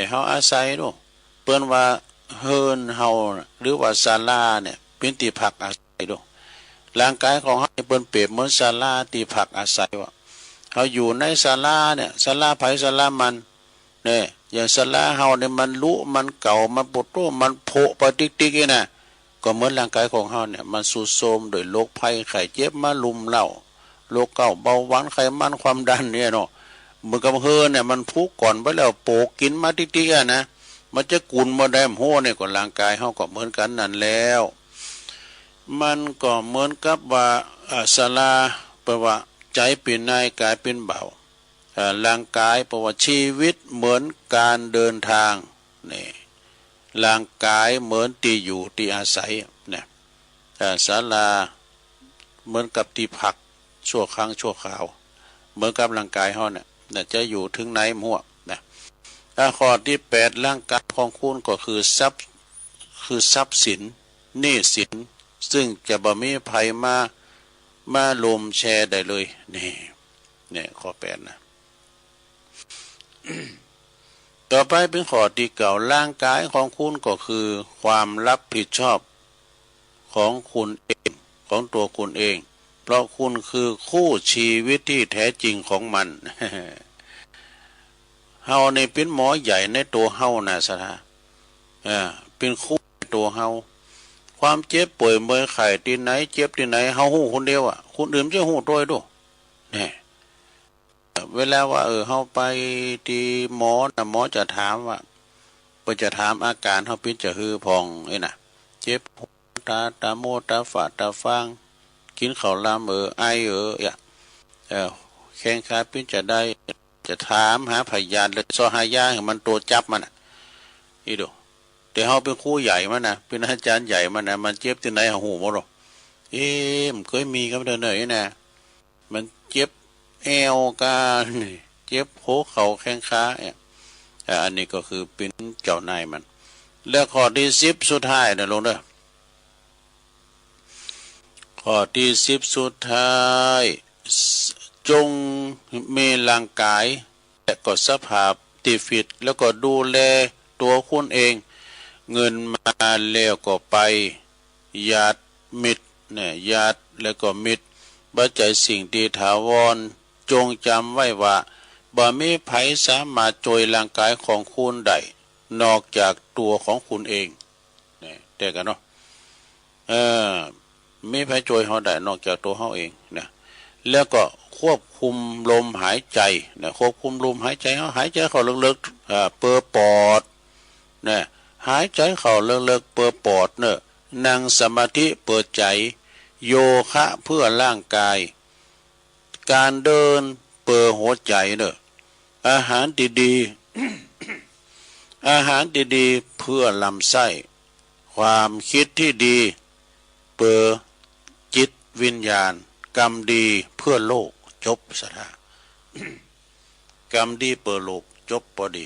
เฮาอาศัยดูเปิ้นว่าเฮินเฮาหรือว่าศาลาเนี่ยเป็นที่พักอาศัยดูร่างกายของเฮาเปิ้นเปรียบเหมือนศาลาที่พักอาศัยว่าเฮาอยู่ในศาลาเนี่ยศาลาไผศาลามันเนี่ยอย่างศาลาเฮาเนี่ยมันลุมันเก่ามันปวดตัวมันโผล่ไปติ๊กๆนี่นะก็เหมือนร่างกายของเฮาเนี่ยมันสุดโทรมโดยโรคภัยไข้เจ็บมาลุมเล่าโรคเก่าเบาหวานไขมันความดันเนี่ยเนาะเหมือนกับเฮือเนี่ยมันพุกก่อนไปแล้วโปกกินมาติ๊กๆนะมันจะกุนมาได้โหเนี่ยก็ร่างกายเฮาก็เหมือนกันนั่นแล้วมันก็เหมือนกับว่าศาลาแปลว่าใจเป็นนายกายเป็นเบาร่างกายแปลว่าชีวิตเหมือนการเดินทางนี่ร่างกายเหมือนที่อยู่ที่อาศัยเนี่ยศาลาเหมือนกับที่พักชั่วครั้งชั่วคราวเหมือนกับร่างกายเฮาเนี่ยจะอยู่ถึงไหนมั่วนะข้อที่แปดร่างกายของคุณก็คือทรัพย์สินหนี้สินซึ่งจะบ่มีภัยมาลมแชร์ได้เลยนี่ข้อแปดนะต่อไปเป็นข้อที่เก่าร่างกายของคุณก็คือความรับผิดชอบของคุณเองของตัวคุณเองเพราะคุณคือคู่ชีวิตที่แท้จริงของมันเฮาในเป็นหมอใหญ่ในตัวเฮานะสถาเป็นคู่ตัวเฮาความเจ็บป่วยเมื่อไข้ที่ไหนเจ็บที่ไหนเฮาฮู้คนเดียวคนอื่นจะฮู้ด้วยดูนี่เวลาว่าเฮาไปที่หมอนะหมอจะถามว่าเพิ่นจะถามอาการเฮาเป็นจะฮือพองน่ะเจ็บตาโมตาฝาดตาฟางกินข้าวลามไอแข้งขาเป็นจะได้จะถามหาพยานเลยซอหายาให้มันตัวจับมันอีดูแต่เฮาเป็นครูใหญ่มันนะเป็นอาจารย์ใหญ่มันนะมันเจ็บที่ไหนเฮาหูบ่หรอกมันเคยมีกับเดินหน่อยนะมันเจ็บเอวกันเจ็บหัวเข่าแข้งขาอันนี้ก็คือเป็นเจ้านายมันแล้วข้อที่10สุดท้ายนะลงเด้อข้อที่10สุดท้ายจงมีร่างกายและก็สภาพที่ฟิตแล้วก็ดูแลตัวคุณเองเงินมาแล้วก็ไปญาติมิตรเนี่ยญาติ และก็มิตรบ่ใจสิ่งดีถาวรจงจำไว้ว่าบ่มีไผสามารถโจยร่างกายของคุณได้นอกจากตัวของคุณเองนี่แต่กันเนาะมีไผโจยเฮาได้นอกจากตัวเฮาเองนะแล้วก็ควบคุมลมหายใจนะควบคุมลมหายใจเฮาหายใจเข้าลึกๆเปิดปอดนะหายใจเข้าลึกๆเปิดปอดเนอะนั่งสมาธิเปิดใจโยคะเพื่อร่างกายการเดินเปิดหัวใจเนอะอาหารดีๆ อาหารดีๆเพื่อลำไส้ความคิดที่ดีเปิดจิตวิญญาณกรรมดีเพื่อโลกจบสถากรรมดีเปิดโลกจบพอดี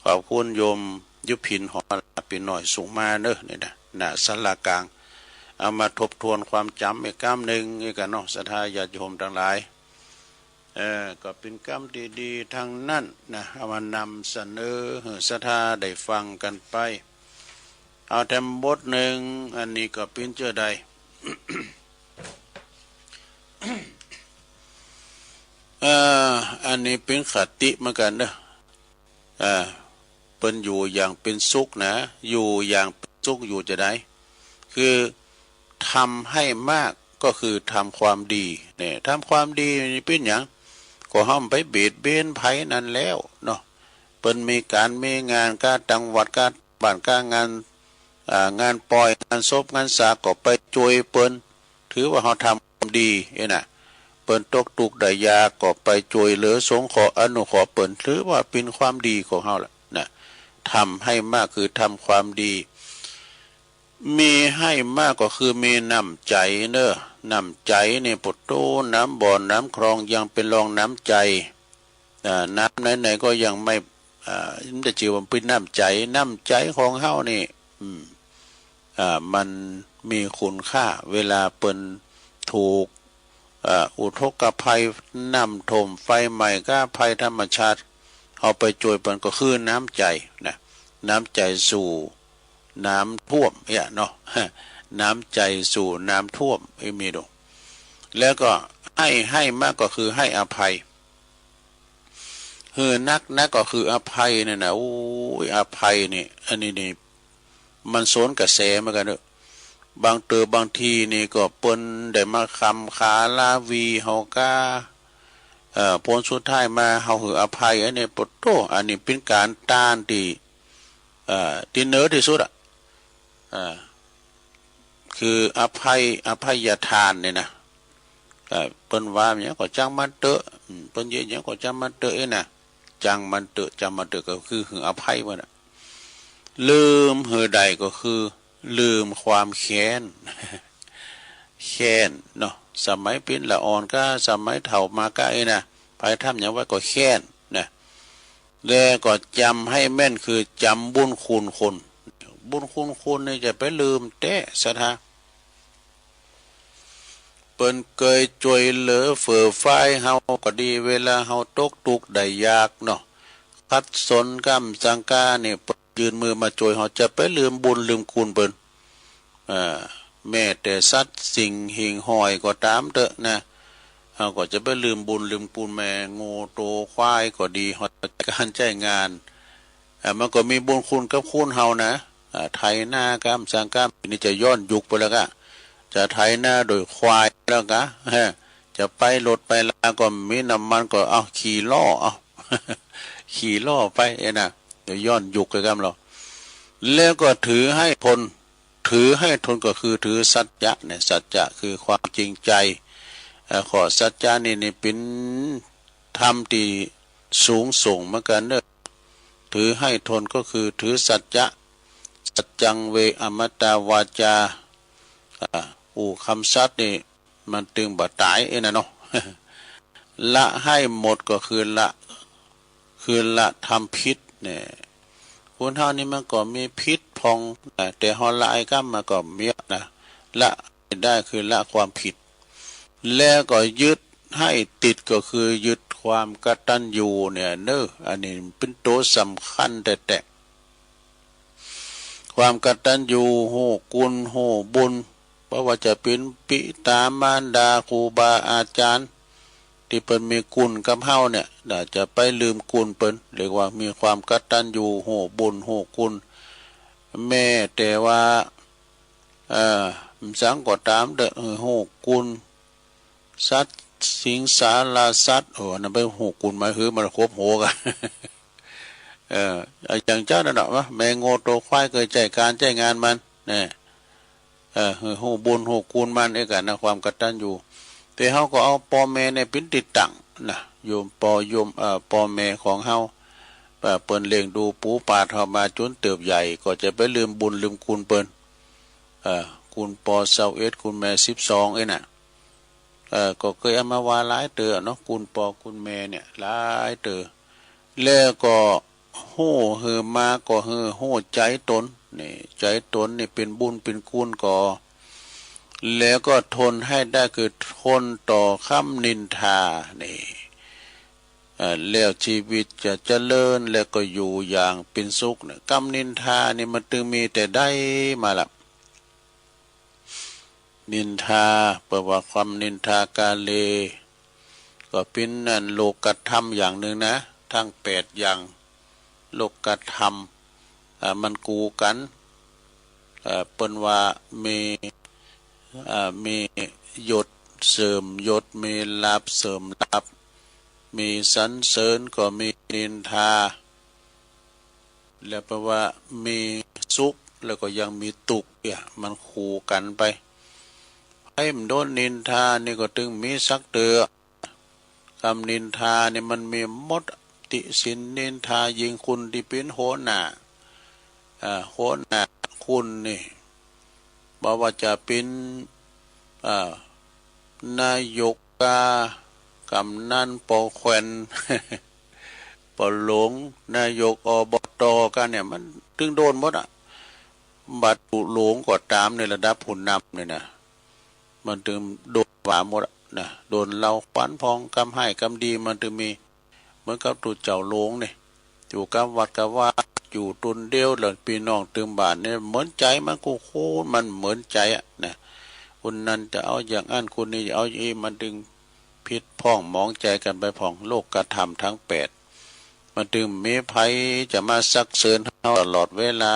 ขอบคุณโยมยุพินหอปีหน่อยสูงมาเนอะนี่นะหน้าศาลากลางเอามาทบทวนความจำอีกกรรมหนึ่งนี่กันเนาะศรัทธาญาติโยมทั้งหลายก็เป็นกรรมดีๆทางนั้นนะเอามานำเสนอศรัทธาได้ฟังกันไปเอาแต่บทหนึ่งอันนี้ก็เป็นเจอใด อันนี้เป็นคติเหมือนกันเนอะเป็นอยู่อย่างเป็นสุขนะอยู่อย่างเป็นสุขอยู่จะได้คือทำให้มากก็คือทำความดีเนี่ยทำความดีนี่เป็นอย่างก็ห้ามไปเบียดเบียนไผนั่นแล้วเนาะเป็นมีการมีงานการจังหวัดการบ้านการงานงานปล่อยงานศพงานสาก็ไปช่วยเปิ้นถือว่าเขาทำความดีน่ะเปิ้นตกตุกได้ยาก็ไปช่วยเหลือสงฆ์ขออนุขอเปิ้นถือว่าเป็นความดีของเฮาล่ะนะทำให้มากคือทำความดีมีให้มากก็คือมีน้ำใจเนอะน้ำใจนี่ปุตโตน้ำบ่อน้ำคลองยังเป็นรองน้ำใจน้ำไหนๆก็ยังไม่จะชื่อว่าเป็นน้ำใจน้ำใจของเฮานี่มันมีคุณค่าเวลาเปิ้นถูกอุทกภัยน้ำท่วมไฟไหม้ก็ภัยธรรมชาติเอาไปช่วยเปิ้นก็คือน้ำใจนะน้ำใจสู่น้ำท่วมเนี่ยเนาะน้ำใจสู่น้ำท่วมมีดูแล้วก็ให้มากก็คือให้อภัยนักก็คืออภัยเนี่ยนะโอ้ยอภัยนี่อันนี้นี่มันสวนกระแสเหมือนกันเนอะบางทีนี่ก็เปิ้นได้มาคำขาลาวีเฮากาผลสุดท้ายมาเฮาหืออภัยอันนี้ปดโตอันนี้เป็นการต้านที่เนื้อที่สุดคืออภัยทานเนี่ยนะเปิ้นว่าอย่างก็จังมันเตอะเปิ้นเยอะอย่างก็จังมันเตอะนะจังมันเตอะก็คือหืออภัยมันลืมหือใดก็คือลืมความแค้นเนาะสมัยเป็นละอ่อนก็สมัยเฒ่ามาก็นะไปทำอย่างว่าก็แค้นนะแล้วก็จำให้แม่นคือจำบุญคุณคนบุญคุณคนนี่จะไปลืมแตะสถาเปิ้นเคยช่วยเหลือเฟื่อไฟเฮาก็ดีเวลาเฮาตกทุกข์ได้ยากเนาะคัดสนกำสังกาเนี่ยยืนมือมาช่วยเฮาจะไปลืมบุญลืมคุณเปิ้นแม้แต่สัตว์สิ่งหิ่งห้อยก็ตามเถอะนะเฮาก็จะไปลืมบุญลืมคุณแม่งูโตควายก็ดีเฮาการใช้งานมันก็มีบุญคุณกับคุณเฮานะไถหน้ากำสังกานี่จะย้อนยุคไปแล้วก็จะไถหน้าโดยควายแล้วก็จะไปรถไปลาก็มีน้ำมันก็เอาขี่ล้อเอาขี่ล้อไปนะเดี๋ยวย้อนยุคกันกันเราแล้วก็ถือให้ทนก็คือถือสัจจะเนี่ยสัจจะคือความจริงใจขอสัจจะนี่เป็นธรรมที่สูงส่งเหมือนกันเนอะถือให้ทนก็คือถือสัจจะสัจจังเวอมตาวาจาคำสัตย์นี่มันตึงบ่ตายนะเนาะละให้หมดก็คือละทำพิษเนี่ยคนเท่านี้มันก็มีพิษพองแต่ฮอละไอ้ก้ามมันก็เมียนะละได้คือละความผิดแล้วก็ยึดให้ติดก็คือยึดความกตัญญูเนี่ยเนอะอันนี้เป็นตัวสำคัญแต่ความกตัญญูโหกุลโหบุญ เพราะว่าจะเป็นปิตามารดาครูบาอาจารย์ที่เปิ้นมีกุลกับเฮาเนี่ยน่าจะไปลืมกุลเปิ้นเรียกว่ามีความกตัญญูโหบุญโหกุลแม่แต่ว่าสังก็ตามเด้อโหกุลสัตว์สิงสาราสัตว์นั่นไปโหกุลหมายคือมันครบโหกันอย่างเจ้านั่นเนาะแม่โง่โตควายเคยใจการใจงานมันเนี่ยโหบุญโหกุลมันเอกนะความกตัญญูแต่เฮาก็เอาพ่อแม่ในเป็นติดตั้งนะโยมพ่อแม่ของเฮาเปิ้นเลี้ยงดูปูปาดเฮามาจนเติบใหญ่ก็จะไปลืมบุญลืมคุณเปิ้นคุณปอ21คุณแม่12เอ้น่ะก็เคยเอามาว่าหลายเตือเนาะคุณปอคุณแม่เนี่ยหลายเตือแล้วก็โหเฮือมาก็เฮือโหใจตนนี่ใจตนนี่เป็นบุญเป็นคุณก็แล้วก็ทนให้ได้คือทนต่อคำนินทานี่แล้วชีวิตจะเจริญแล้วก็อยู่อย่างเป็นสุขเนี่ยคำนินทานี่มันจึงมีแต่ได้มาละนินทาแปลว่าความนินทากาเลก็เป็นนั่นโลกธรรมอย่างหนึ่งนะทั้ง8อย่างโลกธรรมมันกูกันเปิ้นว่ามียศเสริมยศมีลาภเสริมลาภมีสรรเสริญก็มีนินทาแล้วแปลว่ามีสุขแล้วก็ยังมีทุกข์เนี่ยมันคู่กันไปให้มันโดนนินทานี่ก็ถึงมีสักเตือคำนินทานี่มันมีมดติสินนินทายิงคุณที่เป็นโหน่าโหน่าคุณนี่บอกว่าจะเป็นนายกกำนันปอแควนปอหลงนายกอบตกันเนี่ยมันถึงโดนหมดบัตรหลงก็ตามในระดับผู้นำเนี่ยนะมันถึงโดนหวาหมดนะโดนเราขวัญพองกำให้กำดีมันถึงมีเหมือนกับตูเจ้าหลงเนี่ยอยู่กับวัดกับว่าอยู่ตุนเดียวหล่นพี่น้องตึงบาทเนี่ยเหมือนใจมันกูโคมันเหมือนใจนะคนนั้นจะเอาอย่างอันคนนี้จะเอาอย่างนี้มันดึงพิษพ้องมองใจกันไปพ้องโลกกระทำทั้ง8มันดึงมีภัยจะมาซักเซินเฮาตลอดเวลา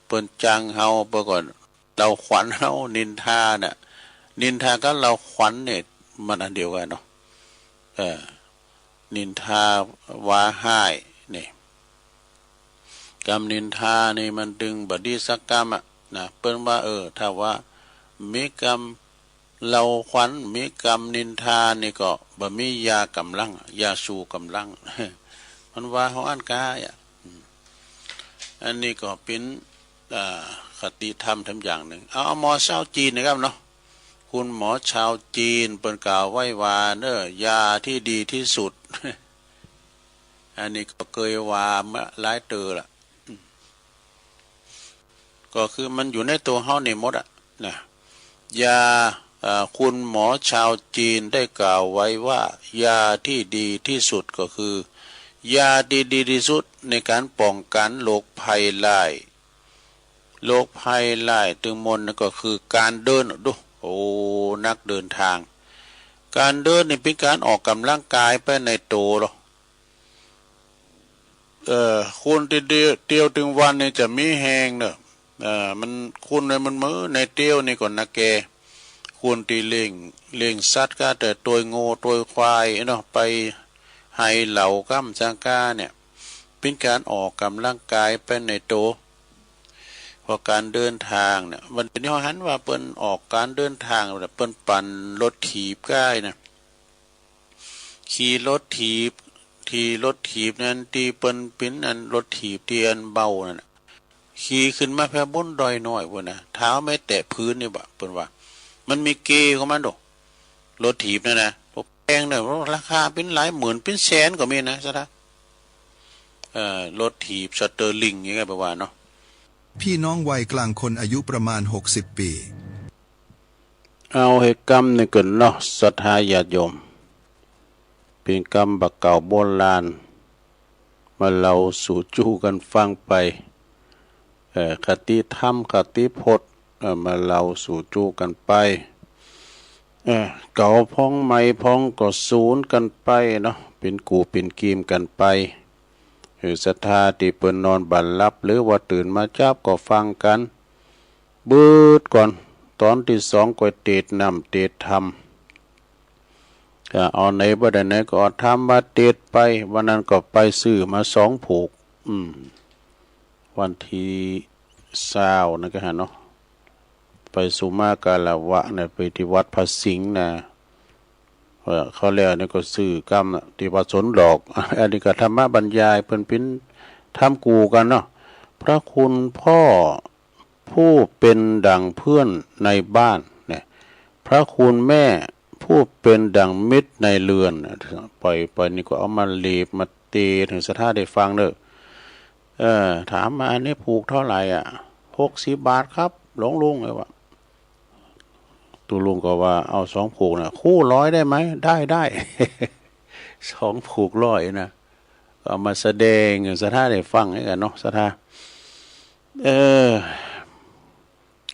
เปิ้นจังเฮาเมื่อก่อนเราขวัญเฮานินทาเนี่ยนินทาก็เราขวัญเนี่ยมันอันเดียวกันเนาะนินทาว่าให้นี่กรรมนินทานี่มันดึงบดีสักกรรมนะเปิ้นว่าถ้าว่ามีกรรมเราขวัญมีกรรมนินทานี่ก็บ่มียากำลังยาสู้กำลัง มันว่าของอันกายอันนี้ก็เป็นคติธรรมอย่างหนึ่งเอาหมอชาวจีนนะครับเนาะคุณหมอชาวจีนเปิ้นกล่าวไว้ว่าเน้อยาที่ดีที่สุด อันนี้ก็เคยว่ามาหลายเตือละก็คือมันอยู่ในตัวเฮานี่หมดนะยาคุณหมอชาวจีนได้กล่าวไว้ว่ายาที่ดีที่สุดก็คือยาดีที่สุดในการป้องกันโรคภัยร้ายโรคภัยร้ายตึงมนก็คือการเดินดูนักเดินทางการเดินนี่เป็นการออกกำลังกายไปในตัวหรอคุณเตียวถึงวันนี่จะมีแหงเนอะมันคุณในมันมือในเตียวนี่ก่อนนะแกคุณตีเล่งสัตว์ก็แต่ตัวโง่ตัวควายเนาะไปให้เหล่ากัมจังกาเนี่ยเป็นการออกกำลังกายไปในตัวพอการเดินทางเนี่ยวันนี้เขาหันว่าเปิ้นออกการเดินทางแบบเปิ้นปั่นรถถีบได้นะขี่รถถีบนั้นที่เปิ้นเป็นอันรถถีบที่อันเบานั่นขี่ขึ้นมาแพ่บนดอยน้อยพุ่นนะเท้าไม่แตะพื้นนี่บ่เปิ้นว่ามันมีเกของมันดอกรถถีบนั่นนะแพงเนี่ยราคาเป็นหลายหมื่นเป็นแสนก็มีนะซะนะรถถีบสเตอร์ลิงอย่างเงี้ยประมาณเนาะพี่น้องวัยกลางคนอายุประมาณ60 ปีเอาเหตุกรรมนี่เกินเนาะศรัทธาญาติโยมเป็นกรรมบักเก่าโบราณมาเราสู่จู้กันฟังไปคติธรรมคติพจน์ มาเล่าสู่จู้กันไปเก่าพ้องไม่พ้องก็ศูนย์กันไปเนาะเป็นกูเป็นกีมกันไปศรัทธาที่เปิ้นนอนบันลับหรือว่าตื่นมาจับก็ฟังกันบืดก่อนตอนที่สองก็เตดนำเตดธรรมเอาไหนบ่ได้ไหนก็ทำมาเตดไปวันนั้นก็ไปซื้อมา2 ผูกวันที่20นะก็ฮะเนาะไปสุมากาลวะเนี่ยไปที่วัดพระสิงห์นะเขาเรียกนี่ก็ซื้อกรรมที่วัดสนดอกอันนี้ก็ธรรมบรรยายเพิ่นพินทำกูกันเนาะพระคุณพ่อผู้เป็นดังเพื่อนในบ้านเนี่ยพระคุณแม่ผู้เป็นดังมิตรในเรือนปล่อยนี่ก็เอามาเลีบมาตีถึงสถาได้ฟังเด้อถามมาอันนี้ผูกเท่าไหร่60 บาทครับหลวงลุงไงวะตูลุงก็ว่าเอา2 ผูกนะคู่100ได้ไหมได้ 2 ผูก100นะเอามาแสดงสถาได้ฟังให้กันเนาะสถา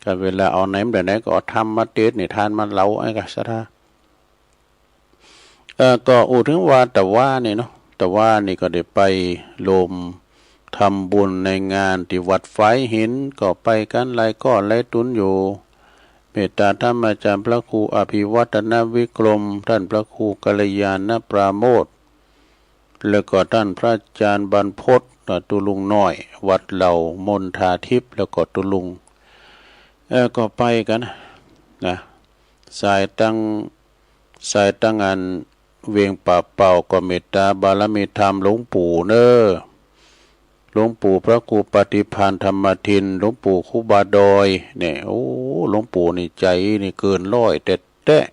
ก็เวลาเอาไหนแบบไหนก็ทำมาเตดนี่ทานมาเล่าไอ้กันสถาก็ถึงว่าแต่ว่านี่เนาะแต่ว่านี่ก็ได้ไปลมทำบุญในงานที่วัดไฟหินก็ไปกันหลายก้อนหลายตุนอยู่เมตตาธรรมอาจารย์พระครูอภิวัฒนวิกรมท่านพระครูกัลยาณปราโมทย์แล้วก็ท่านพระอาจารย์บรรพตตุลุงน้อยวัดเหล่ามนทาทิพย์แล้วก็ตุลุงก็ไปกันนะสายตั้งงานเวียงป่าเป่าก็เมตตาบารมีธรรมหลวงปู่เนอหลวงปู่พระครูปฏิภาณธรรมทินหลวงปู่ครูบาดอยเนี่ยหลวงปู่นี่ใจนี่เกิน100แตะ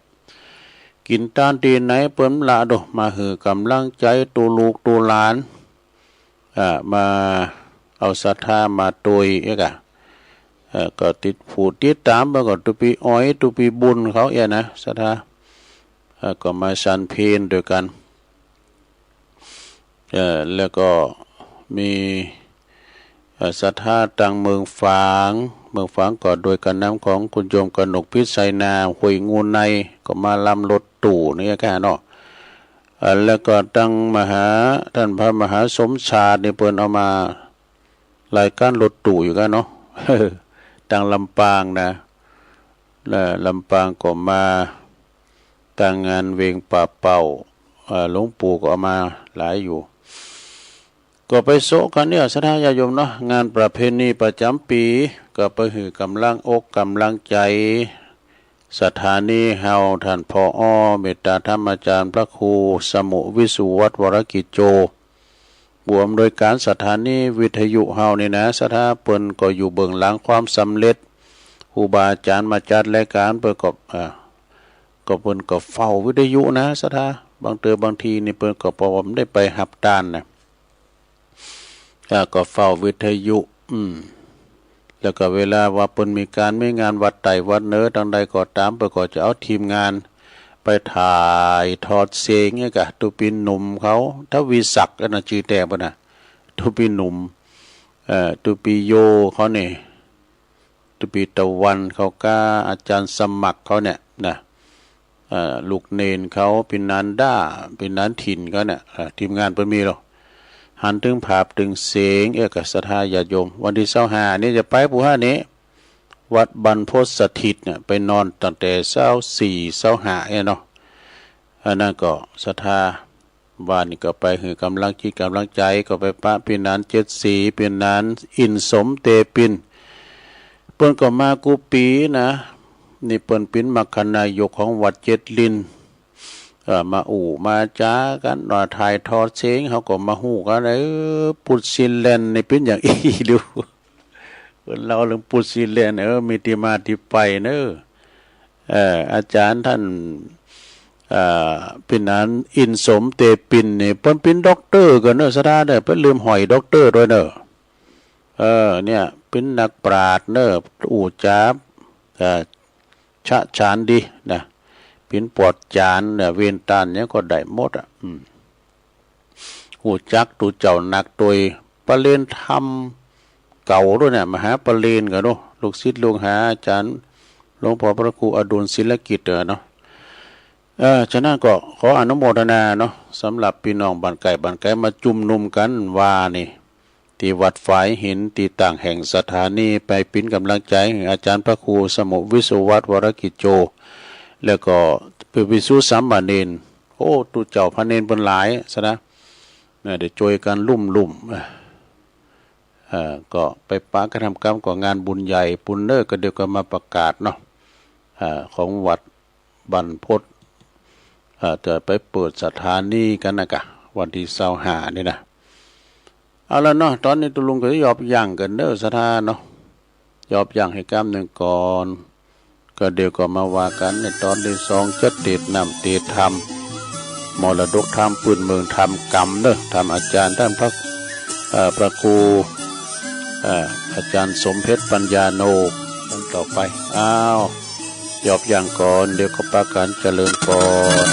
กินตานตีไหนเปิ้นละดอกมาหือกำลังใจตูลูกตูหลานมาเอาศรัทธามาตุยก็ติดผูดติดตามแล้วก็ตุปีอ้อยตุปีบุญเขานะศรัทธาก็มาชันเพลด้วยกันแล้วก็มีศรัทธาตังเมืองฝางก็โดยการนำของคุณโยมกนกพิชัยนาหุยงูในก็มาลำรถตู่นี่แค่เนาะแล้วก็ตั้งท่านพระมหาสมชาตินี่เปิ้นเอามารายการรถตู่อยู่กันเนาะตั้งลำปางนะลำปางก็มาตั้งงานเวงป่าเป่าหลวงปู่ก็เอามาหลายอยู่ก็ไปโซกันเนี่ยศรัทธาญาโยมเนาะงานประเพณีประจำปีก็ไปหือกำลังอกกำลังใจสถานีเฮาท่านผอ.เมตตาธรรมอาจารย์พระครูสมุวิสุวัฒน์วรกิจโจบวมโดยการสถานีวิทยุเฮานี่นะศรัทธาเปิ้นก็อยู่เบื้องหลังความสำเร็จครูบาอาจารย์มาจัดรายการเปิ้นก็เปิ้นก็เฝ้าวิทยุนะศรัทธาบางทีนี่เปิ้นก็พอผมได้ไปหับตานนะก็เฝ้าวิทยุแล้วก็เวลาว่าเปิ้นมีงานวัดใดวัดเนื้อทางใดก็ตามเปิ้นก็จะเอาทีมงานไปถ่ายทอดเสียงเนี่ยกะตุปีหนุ่มเขาถ้าวิศักดิ์นะชื่อแต่บ่นะตุปีหนุ่มตุปีโยเขาเนี่ยตุปีตะวันเขาก็อาจารย์สมัครเขาเนี่ยนะลูกเนนเขาเป็นนันด้าเป็นนันถิ่นเขาเนี่ยทีมงานเปิ้นมีหรอกหันถึงภาพถึงเสียงกับศรัทธาญาติโยมวันที่25นี่จะไปปู่ห้านี้วัดบรรพตสถิตเนี่ยไปนอนตั้งแต่24 25เนาะอันนั้นก็ศรัทธาบ้านนี่ก็ไปหือกำลังจิตกำลังใจก็ไปปะปีนัน74ปีนันอินสมเตปินเปิ้นก็มากูปีนะนี่เปิ้นเป็นมรรคนายกของวัดเจ็ดลินมามาจ้ากันหน่อถ่ายทอดเสียงเขาก็มาฮู้กันปุตซินแลนนี่เป็นอย่างอีดูเราเรื่องปุตซินแลนมีที่มาที่ไปเนอาจารย์ท่านเป็นนั้นอินสมเตปินนี่เพิ่นเป็นด็อกเตอร์กันศรัทธาเพิ่นลืมหอยด็อกเตอร์ด้วยเนี่ยเป็นนักปราชญ์จ้าชะชานดีนะเป็นปอดจานเนี่ยเวนตานเนี่ยก็ได้หมดหูจักตูเจ้านักโดยประเล่นธรรม เก่าด้วยเนี่ยมหาปรริญญากันเนาะลูกศิษย์ลูกหาอาจารย์หลวงพ่อพระครูอดุลศิลกิจเนาะฉะนั้นก็ขออนุโมทนาเนาะสำหรับพี่น้องบ้านไก่มาจุ่มนุมกันว่านี่ที่วัดฝายหินที่ต่างแห่งสถานีไปปิ้นกำลังใจอาจารย์พระครูสมุวิศวัตวรกิจโจแล้วก็เพื่อวิสุสัมมาเนนโอ้ตุเจ้าพระเนนเป็นหลายซะนะเดี๋ยวช่วยกันลุ่มก็ไปปากระทำกรรมก่องานบุญใหญ่ปุณเนอร์ก็เดี๋ยวก็มาประกาศเนาะของวัดบรรพตจะไปเปิดสถานีกันนะกะวันที่25นี่นะเอาละเนาะตอนนี้ตุลุงก็ยอบย่างกันเด้อสถานเนาะยอบย่างให้กรรมหนึ่งก่อนก็เดี๋ยวก็มาว่ากันในตอนที่2จะเตดนำเตดธรรมมรดกธรรมปืนเมืองธรรมกรรมเด้อธรรมอาจารย์ท่านพระครูอาจารย์สมเพชรปัญญาโนตั้งต่อไปอ้าวยอบย่างก่อนเดี๋ยวก็ประการเจริญก่อน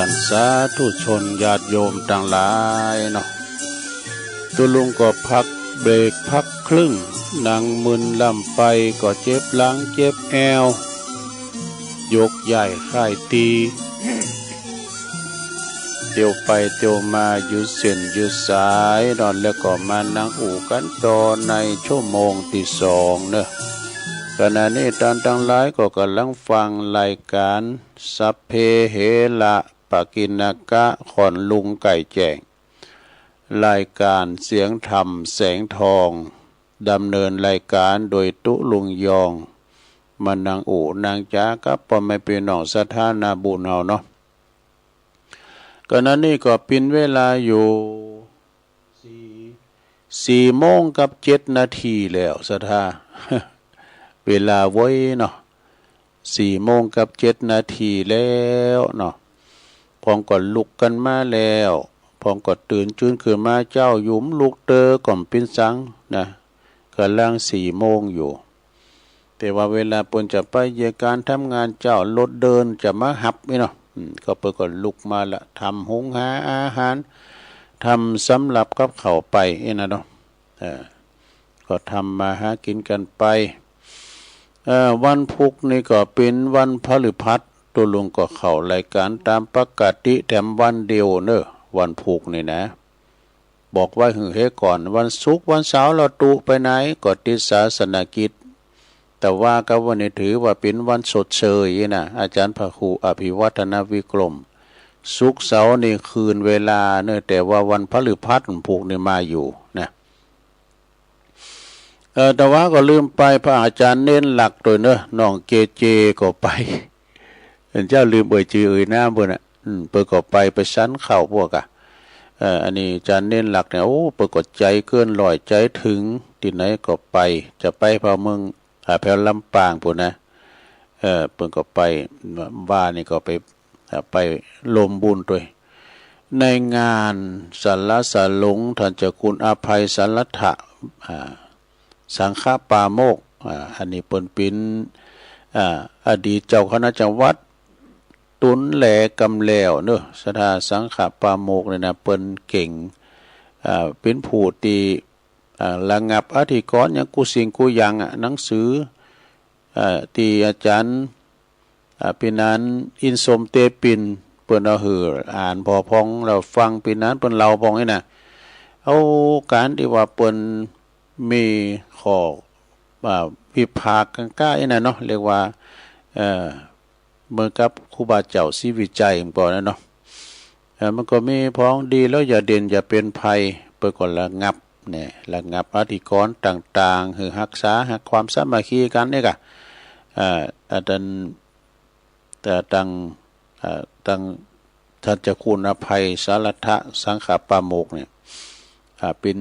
กันสาธุชนญาติโยมต่างหลายเนาะตัวลุงก็พักเบรกพักครึ่งนั่งมึนลำไปก็เจ็บหลังเจ็บแอวยกใหญ่ค่ายตีเตียวไปเตียวมาอยู่เส้นอยู่สายนอนแล้วก็มานั่งอู่กันต่อในชั่วโมงที่สองเนอะขณะนี้ท่านทั้งหลายก็กำลังฟังรายการสัพเพเหระปกิณกะขอนลุงไก่แจ้งรายการเสียงธรรมแสงทองดำเนินรายการโดยตุลุงยองมันนางอู่นางจ้ากับพ่อแม่พี่น้องศรัทธานาบุญเฮาเนาะก็นั้นนี่ก็เป็นเวลาอยู่สี่โมงกับ7 นาทีแล้วศรัทธา เวลาไว้เนาะ4 โมงกับ7 นาทีแล้วเนาะพองก็ลุกกันมาแล้วพองก็ตื่นจื้นขึ้นมาเจ้าหยุมลูกเตอก่อมปิ้นสังนะกำลัง4 โมงอยู่แต่ว่าเวลาปนจะไปเยการทำงานเจ้ารถเดินจะมาหับนี่เนาะก็เปิดก็ลุกมาละทำหุงหาอาหารทำสำหรับกับเขาไปนะเนาะก็ทำมาหากินกันไปวันพุธนี่ก็เป็นวันพฤหัสตัวลุงก็เข้ารายการตามปกติแถมวันเดียวเนอะวันพุธนี่นะบอกไว้หึงเฮก่อนวันศุกร์วันเสาร์เราตุไปไหนก็ติดศาสนกิจแต่ว่าก็วันนี้ถือว่าเป็นวันสดเชยนะอาจารย์พระครูอภิวัฒนวิกรมศุกร์เสาร์นี่คืนเวลาเนอะแต่ว่าวันพฤหัสพุธนี่มาอยู่นะแต่ว่าก็ลืมไปพระอาจารย์เน้นหลักตัวเนอะน้องเจเจก็ไปเจ้าลืมจื่อน้ำเพิ่นน่ะเปิดก็ไปชั้นเข้าพวกอันนี้อาจารย์เน้นหลักเนี่ยโอ้เปิดก็ใจเกินร้อยใจถึงที่ไหนก็ไปจะไปพะเมืองแถวลำปางพุ่นนะเปิดก็ไปว่านี่ก็ไปลมบุญด้วยในงานสัลสะหลงท่านเจ้าคุณอภัยสัลลัทธะสังฆปาโมกอันนี้เปิ้นเป็นอดีตเจ้าคณะจังหวัดตุนแหลกำแล้วเนอะสถาสังฆปาโมกเนี่ยนะเปิ้นเก่งเป็นผู้ที่ระงับอธิกรณ์อย่างกูสิ่งกูยังหนังสือที่อาจารย์ปีนั้นอินสมเตปินเปิ้นเอาหืออ่านพอพองเราฟังปีนั้นเปิ้นเล่าพองนี่นะเอาการที่ว่าเปิ้นมีข้อวิพากษ์กันก้านะเนาะเรียกว่าเหมือนกับครูบาเจ้าศิวิจัยมันก่อนนะเนาะมันก็มีพ้องดีแล้วอย่าเด่นอย่าเป็นภัยเปิดก่อนระงับเนี่ยระงับอธิกรณ์ต่างๆคือรักษาความสามัคคีกันเนี่ยกะอาจารย์แต่ตั้งท่านเจ้าคุณอภัยสารัตถะสังฆปาโมกเนี่ยเป็น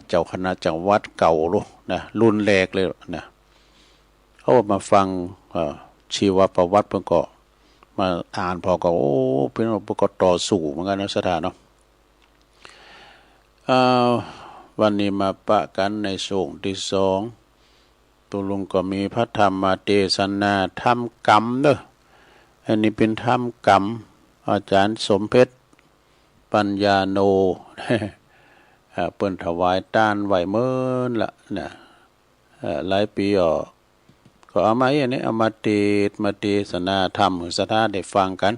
เจ้าคณะจังหวัดเก่าลูกนะรุ่นแรกเลยนะเขามาฟังชีวประวัติเพิ่นก็มาอ่านพอก็โอ้เป็นก็ต่อสู้เหมือนกันนะสถานเนาะวันนี้มาปะกันในช่วงที่สองตุลุงก็มีพระธรรมเทศนาธรรมกรรมเด้ออันนี้เป็นธรรมกรรมอาจารย์สมเพชรปัญญาโนเปิ้นถวายต้านไหวเมินละนะหลายปีก็เอามาอย่างนี้เอามาเทศนาธรรมสถาได้ฟังกัน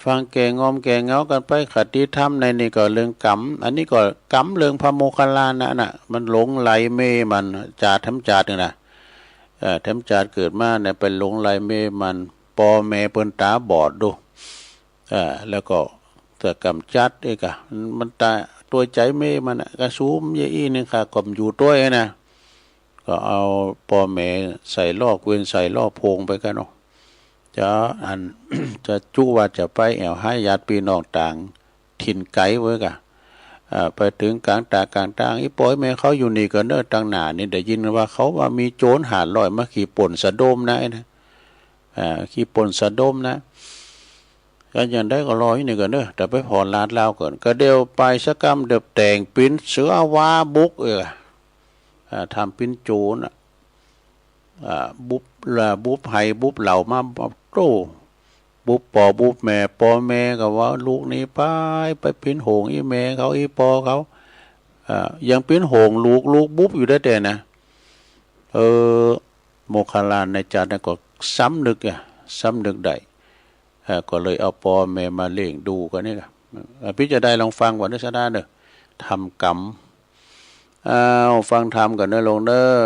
ฟังแก่งอมแก่เงากันไปคติธรรมในนี่ก็เรื่องกรรมอันนี้ก็กรรมเรื่องพระโมคคัลลานะมันหลงไหลเมมันจาดทำจาดนี่นะทำจาดเกิดมาเนี่ยเป็นหลงไหลเมมันปอแม่เปิ้นตาบอดดูแล้วก็จะกำจัดเอกมันตาตัวใจเมมันกระซูมยี่อีนึงค่ะก็อยู่ตัวนะก็เอาปอแม่ใส่ลอกเว้นใส่ลอกโพงไปกันเนาะจะจะจุว่าจะไปแอวให้ญาติพี่น้องต่างถิ่นไกลไว้กะไปถึงกลางต่างอีปอยแม่เขาอยู่นี่ก็เนิ่นตั้งหนานี่ได้ยินว่าเขาว่ามีโจร500มาขี่ป่นสะโดมนะขี่ป่นสะโดมนะก็ยังได้ก็รออยู่นี่ก็เนอะแต่ไปผ่อนลาดลาวก่อนก็เดียวไปสักกรรมเดือบแต่งปิ้นเสือวาบุกทำปิ้นโจรบุบไห้บุบเหล่ามาโต บุบปอบุบแม่ปอแม่ก็ว่าลูกนี้ไปปิ้นโหงอีแม่เขาอีปอเขายังปิ้นโหงลูกบุบอยู่ได้แต่นะโมคคลลานในจานก็ซ้ำนึกได้ก็เลยเอาปอแม่มาเล่งดูกันนี่ค่ะพี่จะได้ลองฟังก่อนนะชนะเนอะทำกรรมฟังทำกันเนอะลงเนอะ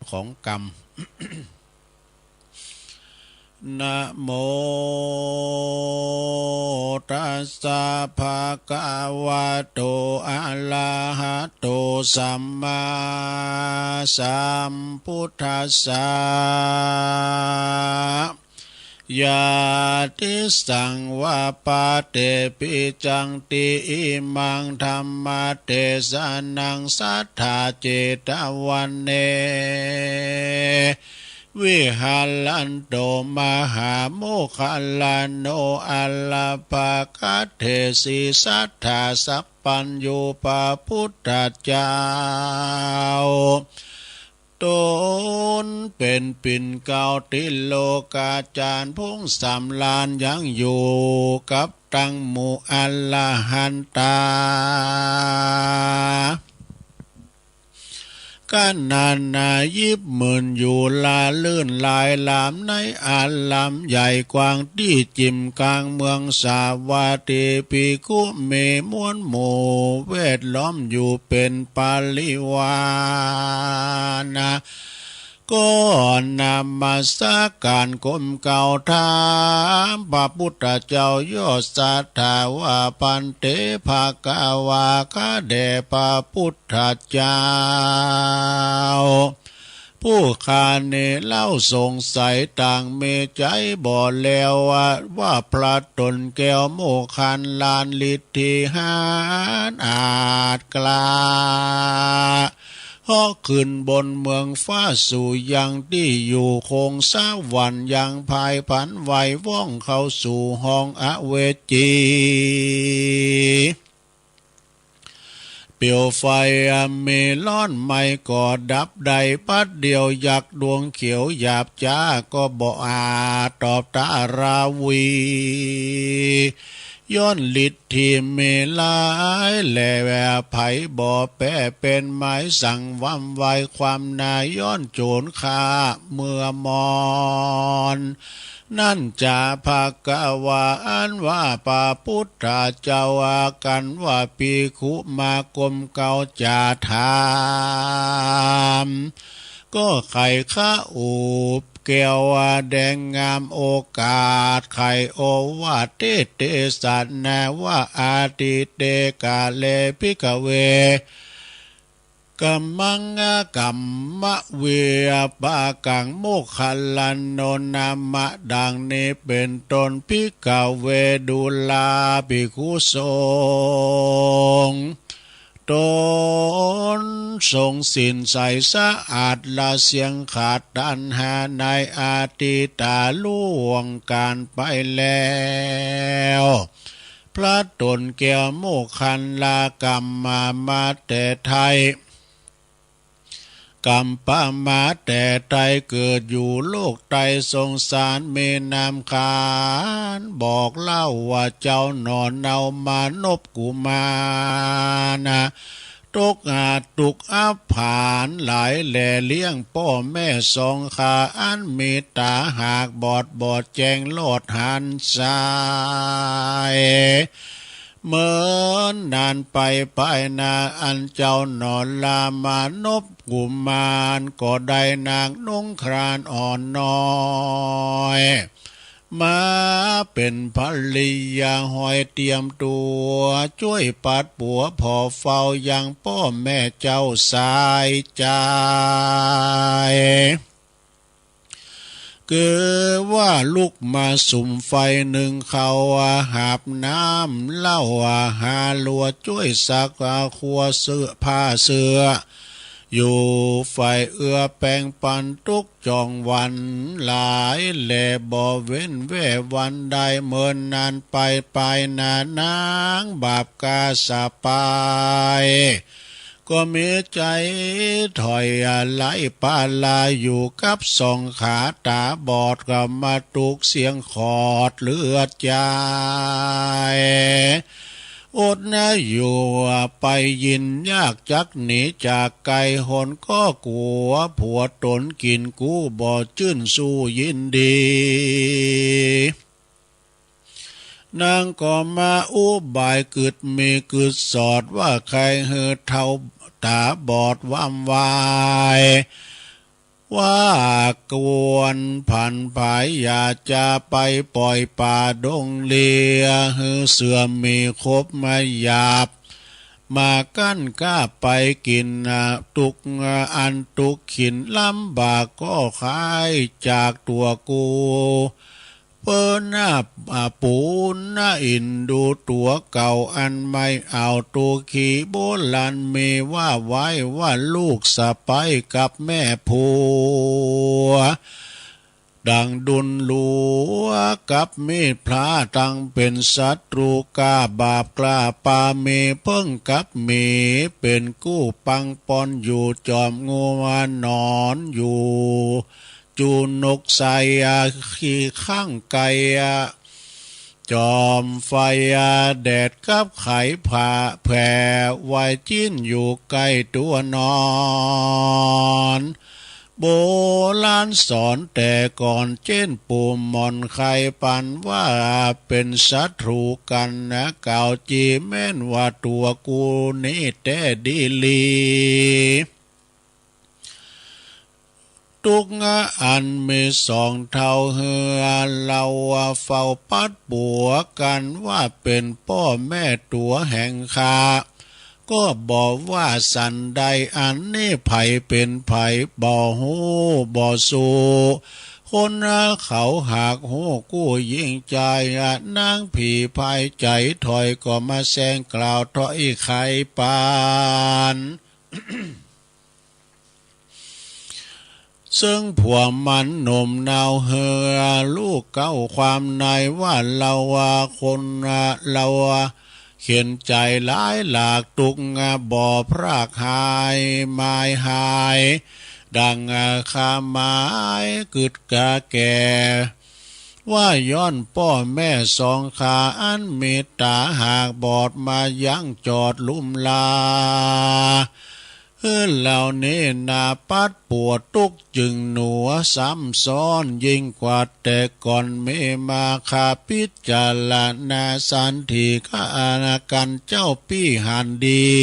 ของกรรม นะโมตัสสะภะคะวะโตอะระหะโตสัมมาสัมพุทธัสสะยาติสังวาปาเตปิจังติอิมังธัมมาเตสนังสัทธาเจตวันเนวิหาลันโตมหาโมคคัลลาโนอัลลาภะคะเทสิสัทธาสัพพัญญูปะพุทธเจ้าตนเป็นปิ่นเก่าติโลกาจารย์พงสามลานยังอยู่กับตั้งหมู่อัลลาหันตากันนายิบหมื่นอยู่ลาลื่นลายลามในอาลามใหญ่กว้างที่จิมกลางเมืองสาวาตีปีกุเมมวนหมู่เวทล้อมอยู่เป็นปาลิวานะก็นำมาสักการกรมเก่าถามพระพุทธเจ้ายอดสัทธาว่าปันเตภะกวาคะเดพระพุทธเจ้าผู้ข้าเนเล่าสงสัยต่างเมใจบ่แล้วว่าพระตนแก้วโมคันลานฤทธิหารอาจกล้าฮอขึ้นบนเมืองฟ้าสู่ยังที่อยู่คงสาวันยังภายผันไหวว่องเข้าสู่ห้องอเวจีเปลวไฟเมลอนไม่ก่อดับใดปัดเดียวอยากดวงเขียวหยาบจ้าก็บ่อาตอบตาราวีย้อนฤทธิเมลายแหล่แวไผบ่อแปะเป็นไม้สั่งวำไวความนายย้อนโจรฆ่าเมื่อมอนนั่นจะภาคาวาอันว่าพระพุทธเจ้าว่ากันว่าปีคุมากรมเก่าจะถามก็ไข่ข้าอูบแก้วแดงงามโอกาสไข่โอวาเตเตสันนาว่าอาติเตกาเลพิกเวกัมมังกัมมะเวปะกังโมคคัลลันโนนามะดังนี้เป็นต้นพิกเวดุลาภิกขุสงฆ์ตนทรงสินใสสะอาดละเสียงขาดตัณหาในอาติตาล่วงการไปแล้วพระตนแก้วโมคคัลลากรรมมาแต่ไทยกัมปะมาแต่ไตเกิดอยู่โลกไตสงสารเมนามขานบอกเล่าว่าเจ้านอนเนามานบกุมารตกอาตุกอับผานหลายแหล่เลี้ยงพ่อแม่สองขาอันมีตาหากบอดแจงโลดหันสายเมื่อนานไปนาอันเจ้านอนลามานบกุมารก็ได้นางนุ่งครานอ่อนน้อยมาเป็นภริยาหอยเตรียมตัวช่วยปัดปัวพอเฝ้ายังพ่อแม่เจ้าสายใจคือว่าลุกมาสุ่มไฟหนึ่งเขาหาบน้ำเล่าหาลัวช่วยสักครัวเสื้อผ้าเสื้ออยู่ไฟเอื้อแปลงปันทุกจองวันหลายแหล่บ่เว้นแว่วันใดเมินนานไปนานางบาปกาสะปาย ก็มีใจถอยไหลปาลาอยู่กับสองขาตาบอดก็มาตุกเสียงขอดเลือดใจอดนะอยู่ไปยินยากจักหนีจากไกลหนก็กลัวผัวตนกินกู้บ่จื้นสู้ยินดีนางก็มาอุบายกึดมีกึดสอดว่าใครเหือเท่าตาบอดว่ำวายว่ากวนผันผายอย่าจะไปปล่อยป่าดงเลียหือเสือมีคบมาหยาบมากั้นก้าไปกินตุกอันตุกขินลำบากก็ขายจากตัวกูเปิ้นหน้าปูนหน้าอินดูตัวเก่าอันไม่เอาตัวขี่โบราณมีว่าไว้ว่าลูกสะใภ้กับแม่ผัวดังดุลลัวกับมีดพระตั้งเป็นศัตรูกล้าบาปกล้าปาเมเพิ่งกับเมเป็นกู้ปังปอนอยู่จอมงูมานอนอยู่จูนกใสขี้ข้างไก่จอมไฟแดดกับไข่ผ่าแผ่ไว้จิ้นอยู่ใกล้ตัวนอนโบราณสอนแต่ก่อนเจ้นปู่มอนไข่ปันว่าเป็นศัตรูกันนะเก่าจีแม่นว่าตัวกูนี่แต่ดีลีตุกอันมีสองเท่าเหือเราเฝ้าปัดบัวกันว่าเป็นพ่อแม่ตัวแห่งคาก็บอกว่าสันใดอันนี้ไผเป็นไผบ่หูบ่สู้คนเขาหากหูกู้ยิ่งใจนางผีภายใจถอยก็มาแซงกล่าวถอยไขปานซึ่งผัวมันหนุ่มนาวเหือลูกเก้าความในว่าเราคนเราเขียนใจหลายหลากตุกบ่อพรากหายไม้หายดังขาไม้กึดกะแก่ว่าย้อนพ่อแม่สองขาอันเมตตาหากบอดมายังจอดลุ่มลาเหล่านี้นาปัดปวดตุกจึงหนัวซ้ำซ้อนยิ่งกว่าแต่ก่อนเมมาคาพิจารณาสันทีก็อากันเจ้าปี้หันดี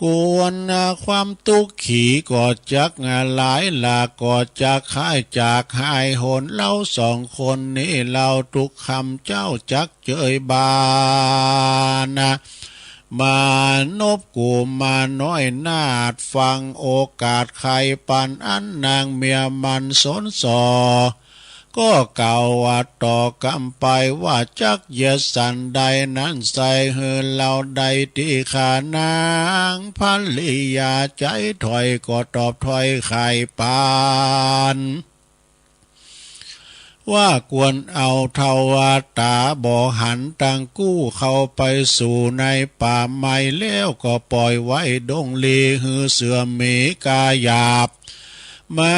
กวนความตุกขี่ก็จักหลายหลากก็จักค่ายจากหายหนเล่าสองคนนี้เราทุกคำเจ้าจักเจยบานมานบกูมาน้อยนาดฟังโอกาสใครปันอันนางเมียมันสนสอก็เก่าว่าต่อกำไปว่าจักเยสันใดนั้นใส่เฮือเราใดที่ขานางพันลิยาใจถอยก็ตอบถอยไข่ปานว่ากวนเอาเทวตาบ่หันตังกู้เข้าไปสู่ในป่าไม้แล้วก็ปล่อยไว้ดงลีหือเสือเมกาหยาบมา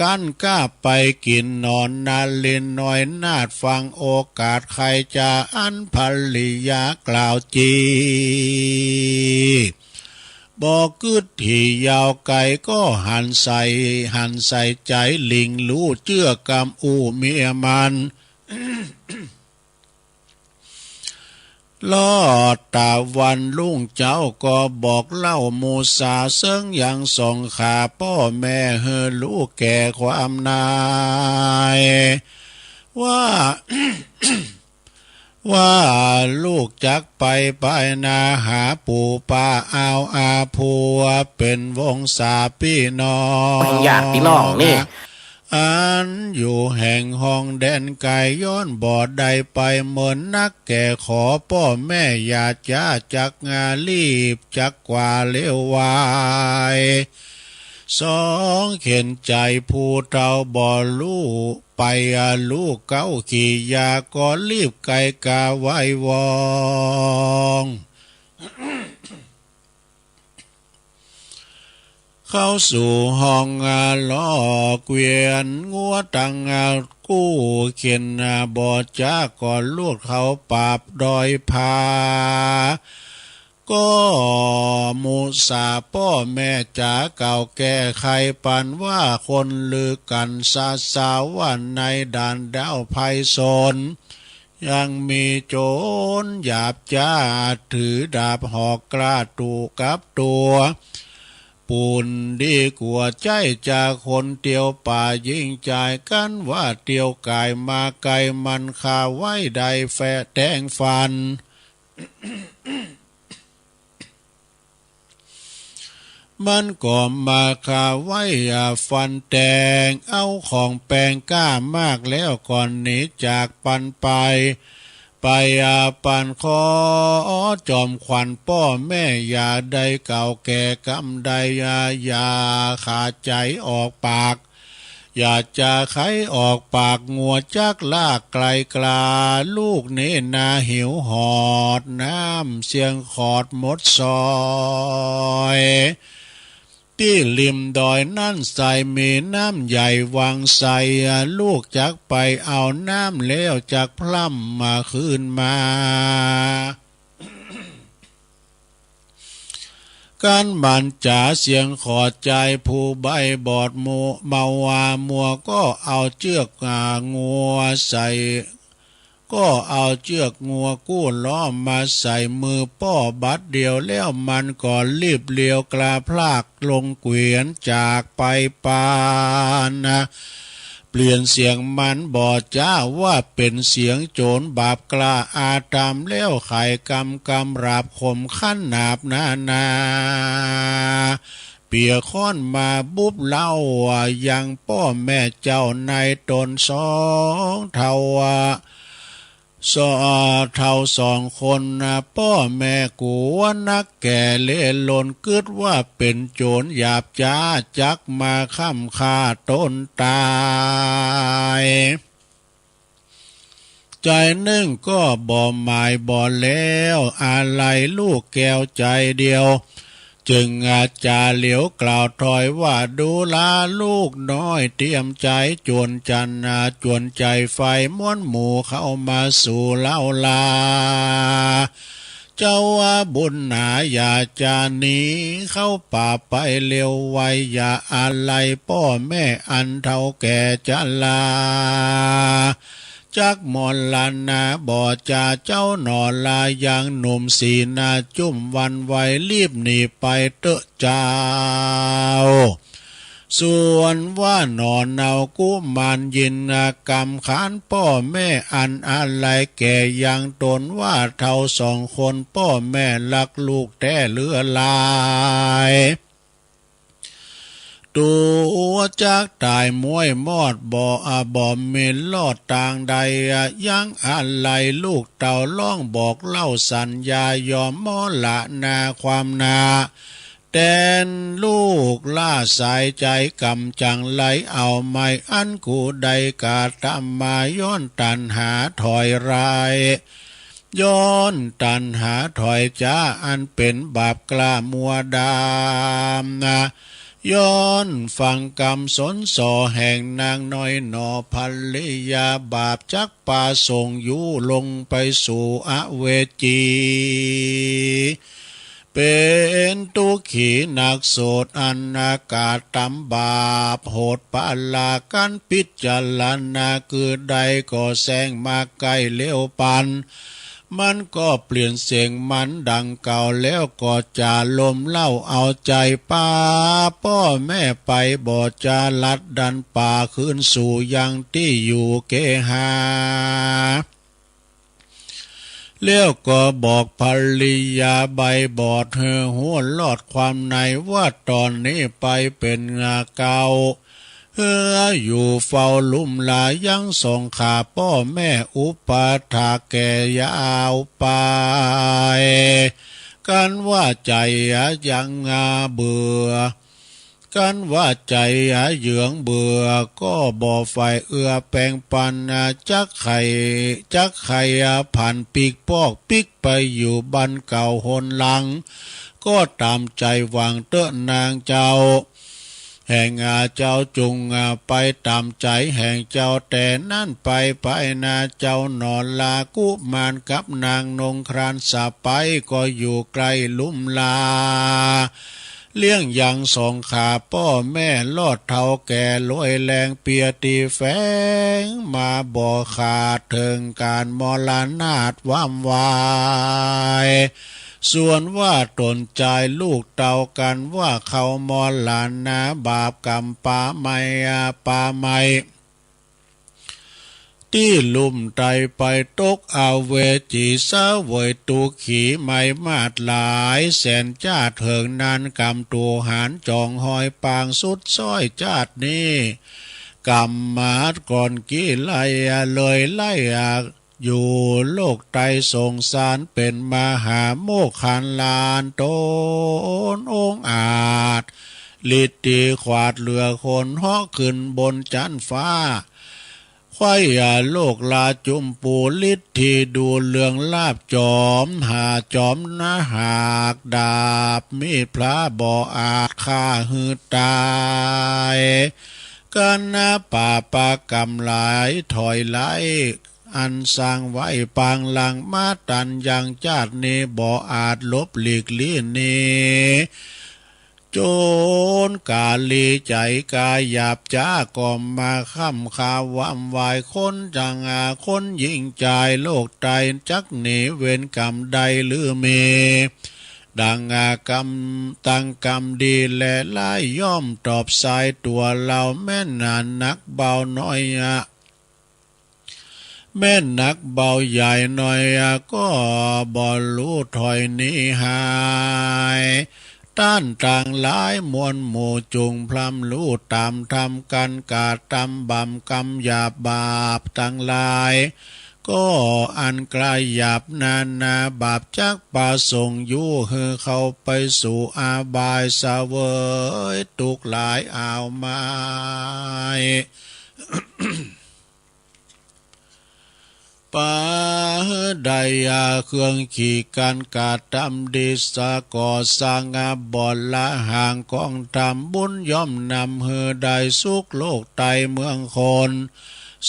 กันก้าไปกินนอนนาลินน้อยนาดฟังโอกาสใครจะอันภริยากล่าวจีบอกกึดที่ยาวไกลก็หันใส่ใจลิงรู้เจื้อกำอูเมียมันลอดตาวันลุงเจ้าก็บอกเล่ามูสาเซิงยังส่งขาพ่อแม่เฮอลูกแก่ความนายว่า ว่าลูกจักไปนาหาปู่ป้าเอาอาผัวเป็นวงศาพี่น้องญาติพี่น้องนี่อันอยู่แห่งห้องแดนไก่ย้อนบ่อใดไปเหมือนนักแก่ขอพ่อแม่อย่าจ้าจักงารีบจักกว่าเลี้ยววายสองเข็นใจผู้เฒ่าบ่ลูกไปลูกเก้าขี่ยาก็รีบไกกาไว้วอง เข้าสู่ห้องล้อเกวียนงัวตังกู้เข็นบ่จากก่อนลูกเขาปราบดอยพาก็มูสาพ่อแม่จ๋าเก่าแก่ใครปันว่าคนลือกันสาว่าในด่านดาวไพศาลยังมีโจรหยาบจ้าถือดาบหอกกล้าตูกับตัวปูนดีกว่าใจจากคนเตียวป่ายิ่งใจกันว่าเตียวกายมาไกลมันคาไว้ใดแฝดแทงฟัน มันก็มาคาไว้ฟันแตงเอาของแปลงก้ามากแล้วก่อนหนีจากปันไปปันขอจอมขวัญพ่อแม่อย่าได้เก่าแก่กำใดอย่าขาดใจออกปากอย่าจะไขออกปากงัวจักลากไกลกลาลูกเนนาหิวหอดน้ำเสียงขอดหมดซอยที่ริมดอยนั่นใสมีน้ำใหญ่วางใสลูกจักไปเอาน้ำแล้วจักพล่ำมาคืนมาการมันจ๋าเสียงขอดใจผู้ใบบอดมัวเมาวามัวก็เอาเชือกงัวใส่ก็เอาเชือกงัวกู้ล้อมมาใส่มือป้อบัดเดียวแล้วมันก็รีบเลี้ยวกลาพลากลงเกวียนจากไปปานเปลี่ยนเสียงมันบอกจ้าว่าเป็นเสียงโจรบาปกล้าอาตามแล้วไข่กำราบคมขั้นหนาบนาเปียค้อนมาบุบเล่ายังป้อแม่เจ้าในตนสองเท่าสองคนพ่อแม่กูว่านักแก่เล่หล่นกึดว่าเป็นโจรหยาบจ้าจักมาค้ำฆ่าต้นตายใจนึ่งก็บ่หมายบ่แล้วอะไรลูกแก้วใจเดียวจึงอาจารย์เหลียวกล่าวถอยว่าดูลาลูกน้อยเตรียมใจจวนจันจวนใจไฟม้วนหมู่เข้ามาสู่เล่าลาเจ้าบุญหนาอย่าจะหนีเข้าป่าไปเร็วไวอย่าอะไรพ่อแม่อันเท่าแก่จะลาจักมอนลานาบ่จ่าเจ้าหนอลายังหนุ่มสีนาจุ่มวันไวรีบหนีไปเตอะเจ้าส่วนว่าหนอนเนากุมารยินกรรมขานพ่อแม่อันอะไรแก่ยังตนว่าเท่าสองคนพ่อแม่ลักลูกแต่เลือลายตัวจากตายมวยมอดบ่เมนลอดต่างใดยังอะไรลูกเต่าล่องบอกเล่าสัญญายอมมอละนาความนาแต่นลูกล่าสายใจกำจังไหลเอาไม่อันกูใดกาตามมาย้อนตันหาถอยไรย้อนตันหาถอยจ้าอันเป็นบาปกล้ามัวดามย้อนฟังกรรมสนสอแห่งนางน้อยหนอภริยาบาปจักป่าส่งอยู่ลงไปสู่อเวจีเป็นตุขีนักโสดอันอากาศตำบาปโหดปาลากันพิจารณาคือใดก็แสงมาใกล้เลี้ยวปันมันก็เปลี่ยนเสียงมันดังเก่าแล้วก็จะลมเล่าเอาใจป้าพ่อแม่ไปบ่จะลัดดันป่าขึ้นสู่ยังที่อยู่เกหาแล้วก็บอกภริยาใบบอดหัวลอดความในว่าตอนนี้ไปเป็นงาเก่าอยู่เฝ้าลุ่มลายังส่งขาพ่อแม่อุปถาแก่ยาวไปกันว่าใจยังเบื่อกันว่าใจเหยืองเบื่อก็บ่ไฟเอื้อแปลงปันจักไข่ผ่านปีกปอกปิกไปอยู่บ้านเก่าหนหลังก็ตามใจหวังเตอะนางเจ้า แห่งเจ้าจุงไปตามใจแห่งเจ้าแต่นั่นไปนาเจ้านอนลากุมารกับนางนงครานสะไปก็อยู่ไกลลุ่มลาเลี้ยงยังสองขาพ่อแม่ลอดเท่าแก่ลอยแรงเปียตีแฝงมาบ่ขาดเถิงการมรณาฏว่ำวายส่วนว่าตนใจลูกเต่ากันว่าเขามอลานาบาปกรรมป่าไม่ที่ลุ่มไตไปตกเอาเวจีสาเวยตูขีไม่มาดหลายแสนจาดเถิงนานกำตัวหารจองหอยปางสุดซ้อยจาดนี้กำมาดก่อนกี้ไล่เลยไล่อยู่โลกไตสงสารเป็นมหาโมคขันลานโตนองอาจลิดตีขวาดเรือคนเหาะขึ้นบนจันฟ้าควายโลกลาจุมปูลิดที่ดูเลืองลาบจอมหาจอมนะหากดาบมีดพระบ่ออาจฆ่าหือตายกันนาป่าปากำหลายถอยไหลอันสร้างไว้ปางหลังมาตันยังจาดนี้บ่อาจลบหลีกลี่นี้โจรกาลีใจกายหยาบจ้าก่อมมาค่ำข่าววำวายคนจังคนยิ่งใจโลกไตจักหนีเวรกรรมใดหรือเมดังกรรมตั้งกรรมดีและลายย่อมตอบสายตัวเราแม่นานนักเบาน้อยแม่หนักเบาใหญ่หน่อยก็บ่รู้ถอยหนีหายต้านต่างหลายมวลหมู่จุงพลัมรู้ตามทำกันกาตำบำกรรมหยาบบาปต่างหลายก็อันไกลหยาบนาบาปจักป่าส่งยู่ฮือเข้าไปสู่อาบายสาเวยตุกหลายอ่าวไม้ ปาไดเครื่องขี่การกาตำดิสก่อสร้างบ่อละห่างกองทำบุญย่อมนำเฮือได้สุขโลกไตเมืองคน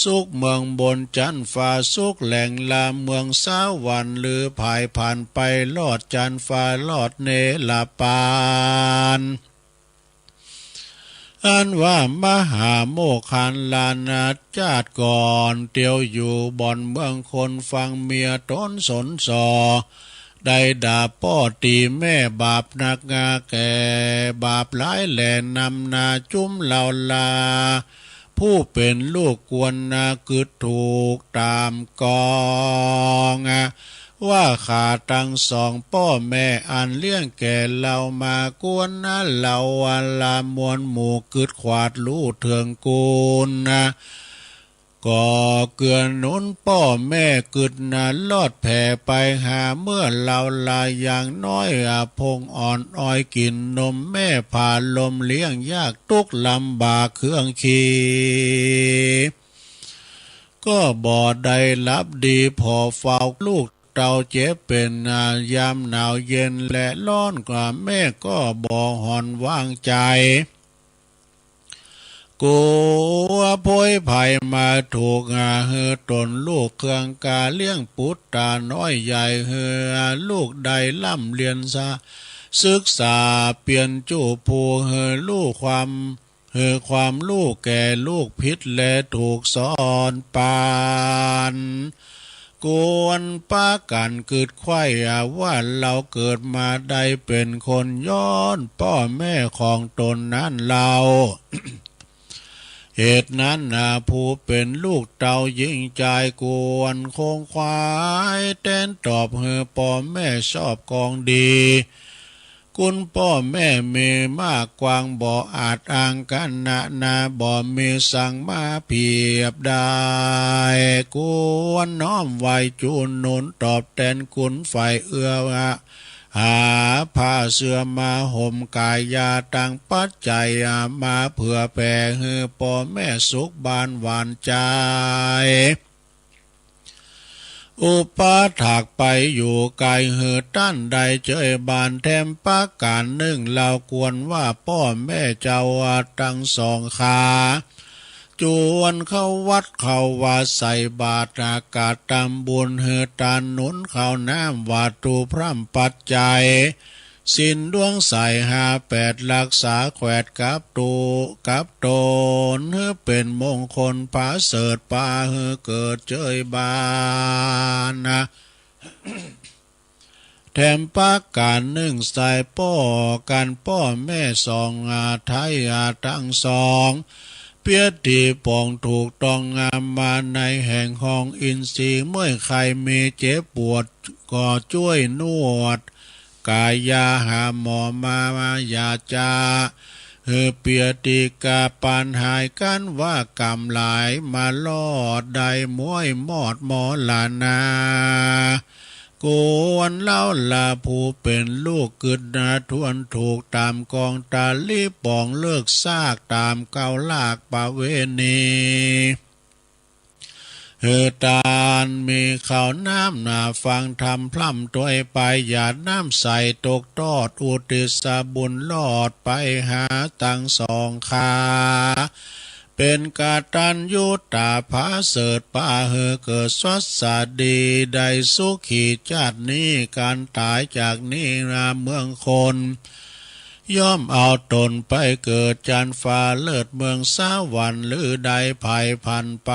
สุขเมืองบนจันฟ้าสุขแหล่งลาเมืองสาวันหรือภายผ่านไปลอดจันฟ้าลอดเนลปานอันว่ามหาโมคขันลานาจาดก่อนเตียวอยู่บ่อนเมืองคนฟังเมียต้นสนสอได้ด่าพ่อตีแม่บาปนักแก่บาปหลายแหล่นำนาจุ้มเหล่าลาผู้เป็นลูกกวนกึดถูกตามกองว่าขาตั้งสองพ่อแม่อันเลี้ยงแก่เรามากวนเราวันลามวลหมู่กึดขวาดลู่เถืองกูลก่อเกือนุนพ่อแม่กึดลอดแผ่ไปหาเมื่อเราลาอย่างน้อยพงอ่อนอ้อยกินนมแม่ผ่าลมเลี้ยงยากทุกลำบากเครื่องขี่ก็บ่ได้รับดีพอเฝ้าลูกเต่าเจ็บเป็นยามหนาวเย็นและร้อนกว่าแม่ก็บ่หอนว่างใจกูโพยไผ่มาถูกเฮือตนลูกเครื่องกาเลี้ยงปุตตาน้อยใหญ่เฮือลูกใดล่ำเรียนศึกษาเปลี่ยนจูผู้เฮือลูกความลูกแก่ลูกพิษและถูกสอนปานกวนป้ากันเกิดไข่ว่าเราเกิดมาได้เป็นคนย้อนพ่อแม่ของตนนั้นเรา เหตุนั้นผู้เป็นลูกเต่ายิ่งใจกวนคงควายเต้นตอบเฮือพ่อแม่ชอบกองดีคุณพ่อแม่มีมากกวางบ่อาจอ้างกันนาบ่มีสั่งมาเพียบได้กวนน้อมไว้จูนหนุนตอบแทนคุณฝ่ายเอื้อหาผ้าเสื้อมาห่มกายยาตั้งปัจจัยมาเพื่อแผ่ให้พ่อแม่สุขบานหวานใจ อุปาถากไปอยู่ไกลเหือต้านใดเจยบานแถมประการหนึ่งเราควรว่าพ่อแม่เจ้าทั้งสองขาจวนเข้าวัดเข้าว่าใส่บาตรอากาศตามบุญเหือตานหนุนเข้าน้ำวาตูพร่ำปัจจัยสินดวงใส่58รักษาแขวดกับตูกับโตนเฮือเป็นมงคลผาเสดปาเฮือเกิดเจยบานนะ แถมปากการหนึ่งใส่ป้อกันป้อแม่สองไทยทั้งสองเปียตีปองถูกต้องงามมาในแห่งห้องอินทรีย์เมื่อใครมีเจ็บปวดก็ช่วยนวดกายยาหาหมอมายาจาเฮือเปียติกาปานหายกันว่ากรรมหลายมาลอดได้มวยมอดหมอลานาโกวนเล่าลาผู้เป็นลูกกึดนาทวนถูกตามกองตาลีปองเลิกซากตามเกาลากปะเวณีเฮือตานมีข้าวน้ำนาฟังทำพร่ำตัวไปหยาดน้ำใสตกตอดอุติสบุญลอดไปหาตั้งสองขาเป็นกาตัญญูตาภาเสดป่าเฮือเกิดสวัสดีได้สุขีชาตินี้การตายจากนี้นาเมืองคนย่อมเอาตนไปเกิดจันฟ้าเลิศเมืองสวรรค์หรือใดภัยพันไป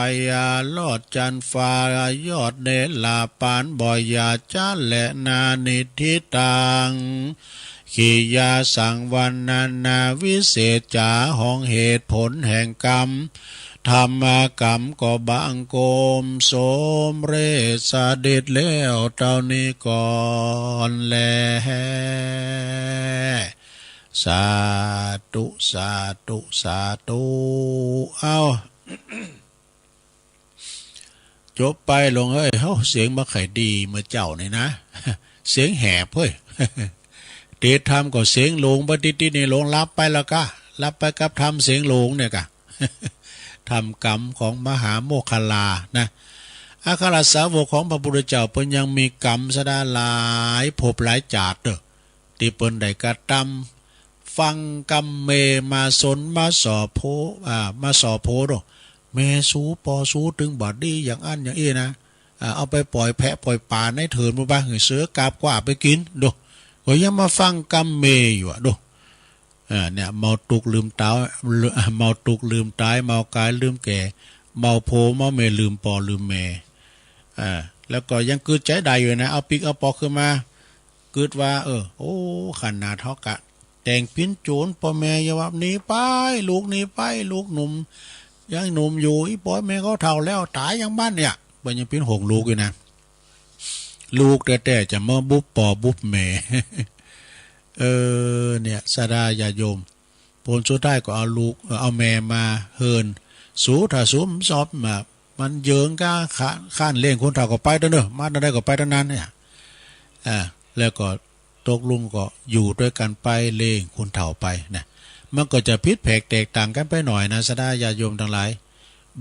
ลอดจันฟ้ายอดเนลาปานบ่อยยาจ้าและนานิทิตังขียาสังวันนาวิเศษจาห้องเหตุผลแห่งกรรมธรรมกรรมก็บางโกมโสมเรศเด็ดแล้วเท่านี้ก่อนแลสาธุสาธุสาธุเอา จบไปลงเอ้ยเฮ้าเสียงมาไข่ดีเมื่อเจ้านี่นะ เสียงแหบเฮ้ย เดชทำก็เสียงหลงปฏิทินนี่หลงรับไปแล้วก็รับไปกับทำเสียงหลงเนี่ยกะ ทำกรรมของมหาโมคคลานะอาคาราสาวกของพระพุทธเจ้าเพิ่นยังมีกรรมสดาหลายภพหลายจาดเด้อที่เพิ่นได้กระทำฟังกรรมเมมาสนมาสอโพมาสอโพดเมสูปอสูถึงบัดดีอย่างอันอย่างอี้นะเอาไปปล่อยแพะปล่อยป่าในเถินมาบ้างเสือกาบกว่าไปกินดูก็ยังมาฟังกรรมเมอยู่ดูเนี่ยเมาตุกลืมตายเมาตุกลืมตายเมากายลืมแก่เมาโพเมาเมลืมปอลืมเมแล้วก็ยังกึดใจได้อยู่นะเอาปิกเอาปอกขึ้นมากึดว่าโอ้ขนาดเท่ากะแต่งปิ้นโจรพ่อแม่อย่าว่าหนีไปลูกหนีไปลูกหนุ่มยังหนุ่มอยู่อีปอยแม่เขาเฒ่าแล้วตายยังบ้านเนี่ยมันยังปิ้นหงลูกอยู่นะลูกแต่จะมาบุบปอบุบแม่เนี่ยสดาญาโยมผลสุดท้ายก็เอาลูกเอาแม่มาเฮินสูถ้าสูมสอบมามันเยิงก้าข้านเล่งคนเฒ่าก็ไปเด้อเนอะมาได้ก็ไปเท่านั้นเนี่ยแล้วก็ตกลุงก็อยู่ด้วยกันไปเล่งคนเฒ่าไปนะมันก็จะพิษแผกแตกต่างกันไปหน่อยนะสดาญาโยมทั้งหลาย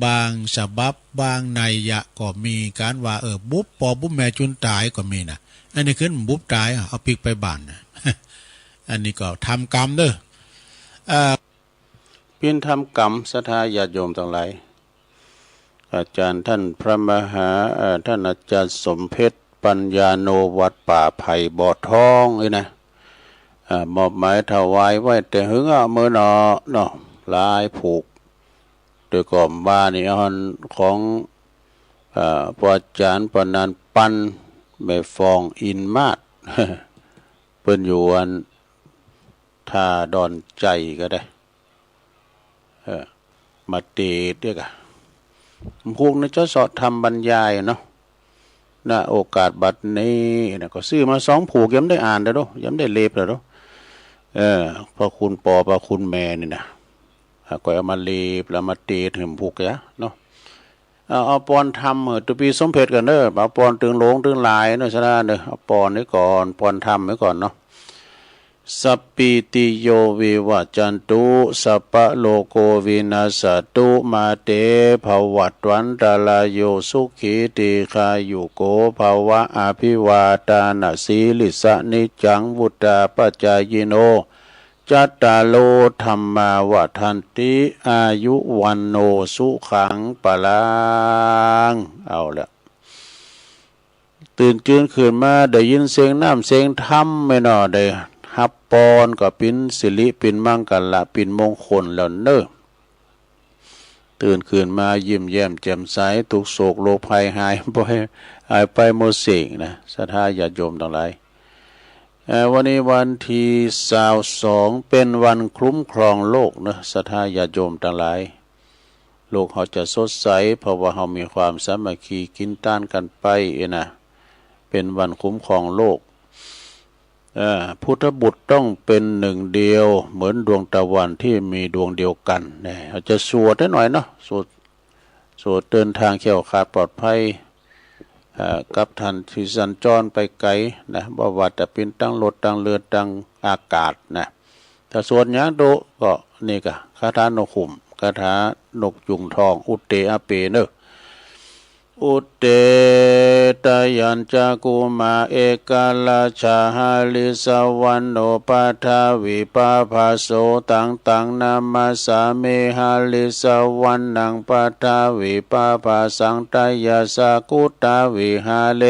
บางฉบับบางนัยยะก็มีการว่าบุบปอบุบแม่จุนตายก็มีนะอันนี้ขึ้นบุบตายเอาปิกไปบ้านนะอันนี้ก็ทำกรรมเด้อเพียนทำกรรมศรัทธาญาติโยมทั้งหลายอาจารย์ท่านพระมหาท่านอาจารย์สมเพชรปัญญาโนวัดป่าไผ่บ่อทองเลยนะมอบหมายถวายไว้แต่หึงเมื่อเนาะลายผูกโดยก่อมบ้านนี่อันของปอาจารย์ปนันปันแม่ฟองอินมาศ เปิ้นอยู่อันท่าดอนใจก็ได้มาเตะเรียกพวกนั้นจะสอดทำบรรยายเนาะณโอกาสบัดนี้นะก็ซื้อมา2ผูกย้ำได้อ่านแล้วย้ำได้เล็บแล้วพระคุณปอพระคุณแม่นี่นะก็เอามาเล็บแล้วมาเตะถึงผูกยะเนาะเอาปอนทำตัวปีสมเพชกันเด้อเอาปอนตึงโลงตึงลายเนาะชนะเด้อเอาปอนไว้ก่อนปอนทำไว้ก่อนเนาะ สัพพิติโยวิวัจจันตุสัพพะโลโกวินาศตุมาเตภวัตวันตรายโยสุขีติขายุโกภวะอภิวาทานาสีลิสะนิจังวุตตาปัจจายโนจัตตาโลธรรมาวัฏันติอายุวันโนสุขังปะลังเอาละตื่นจืนขึ้นมาได้ยินเสียงน้ำเสียงธรรมไม่นอได้ฮับปอนก็ปินสิริปินมังกละปินมงคลแล้วเนอตื่นขึ้นมายิ้มแย้มแจ่มใสทุกโศกโรคภัยหายไปหมดสิ่งนะศรัทธาญาติโยมทั้งหลายวันนี้วันที่22เป็นวันคุ้มครองโลกนะศรัทธาญาติโยมทั้งหลายโลกเขาจะสดใสเพราะว่าเขามีความสามัคคีกินต้านกันไปนะเป็นวันคุ้มครองโลกพุทธบุตรต้องเป็นหนึ่งเดียวเหมือนดวงตะวันที่มีดวงเดียวกันเนี่ยเราจะสวดได้หน่อยเนาะสวดเดินทางเขี่ยวขาดปลอดภัยกับท่านที่สัญจรไปไกลนะบ่ว่าจะเป็นตั้งรถตั้งเรือตั้งอากาศนะถ้าสวดอย่างโดก็นี่ก็คาถานกขุมคาถานกยุงทองอุตเตอเปเนออุตเตตยัญจกุมาเอกาลาชาหาลิสวันโนปัทาวิปาภาโสตังนามาสาเมหาลิสวันนังปัทาวิปาภาสังตายาสากุตาวิหาเล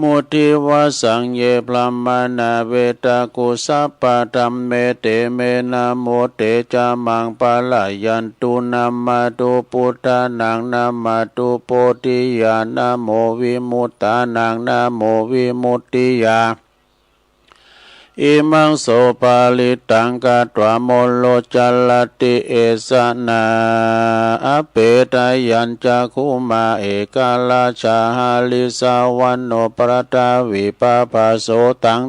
มุติวาสังเยปลามานาเวตากุสัปปะธัมเมเตเมนะโมเตจามังปะลายันตุนามาตุพุทธานังนามาตุโพธิญาณนะโมวิมุตตานังนะโมวิมุตติยาอิมังโสปาลิตังกัตวะโมโลจัลลติเอสนาอเปตายัญจคุมาเอกาลาชาหาลิสาวันโนปรตาวิปาภาโสตัง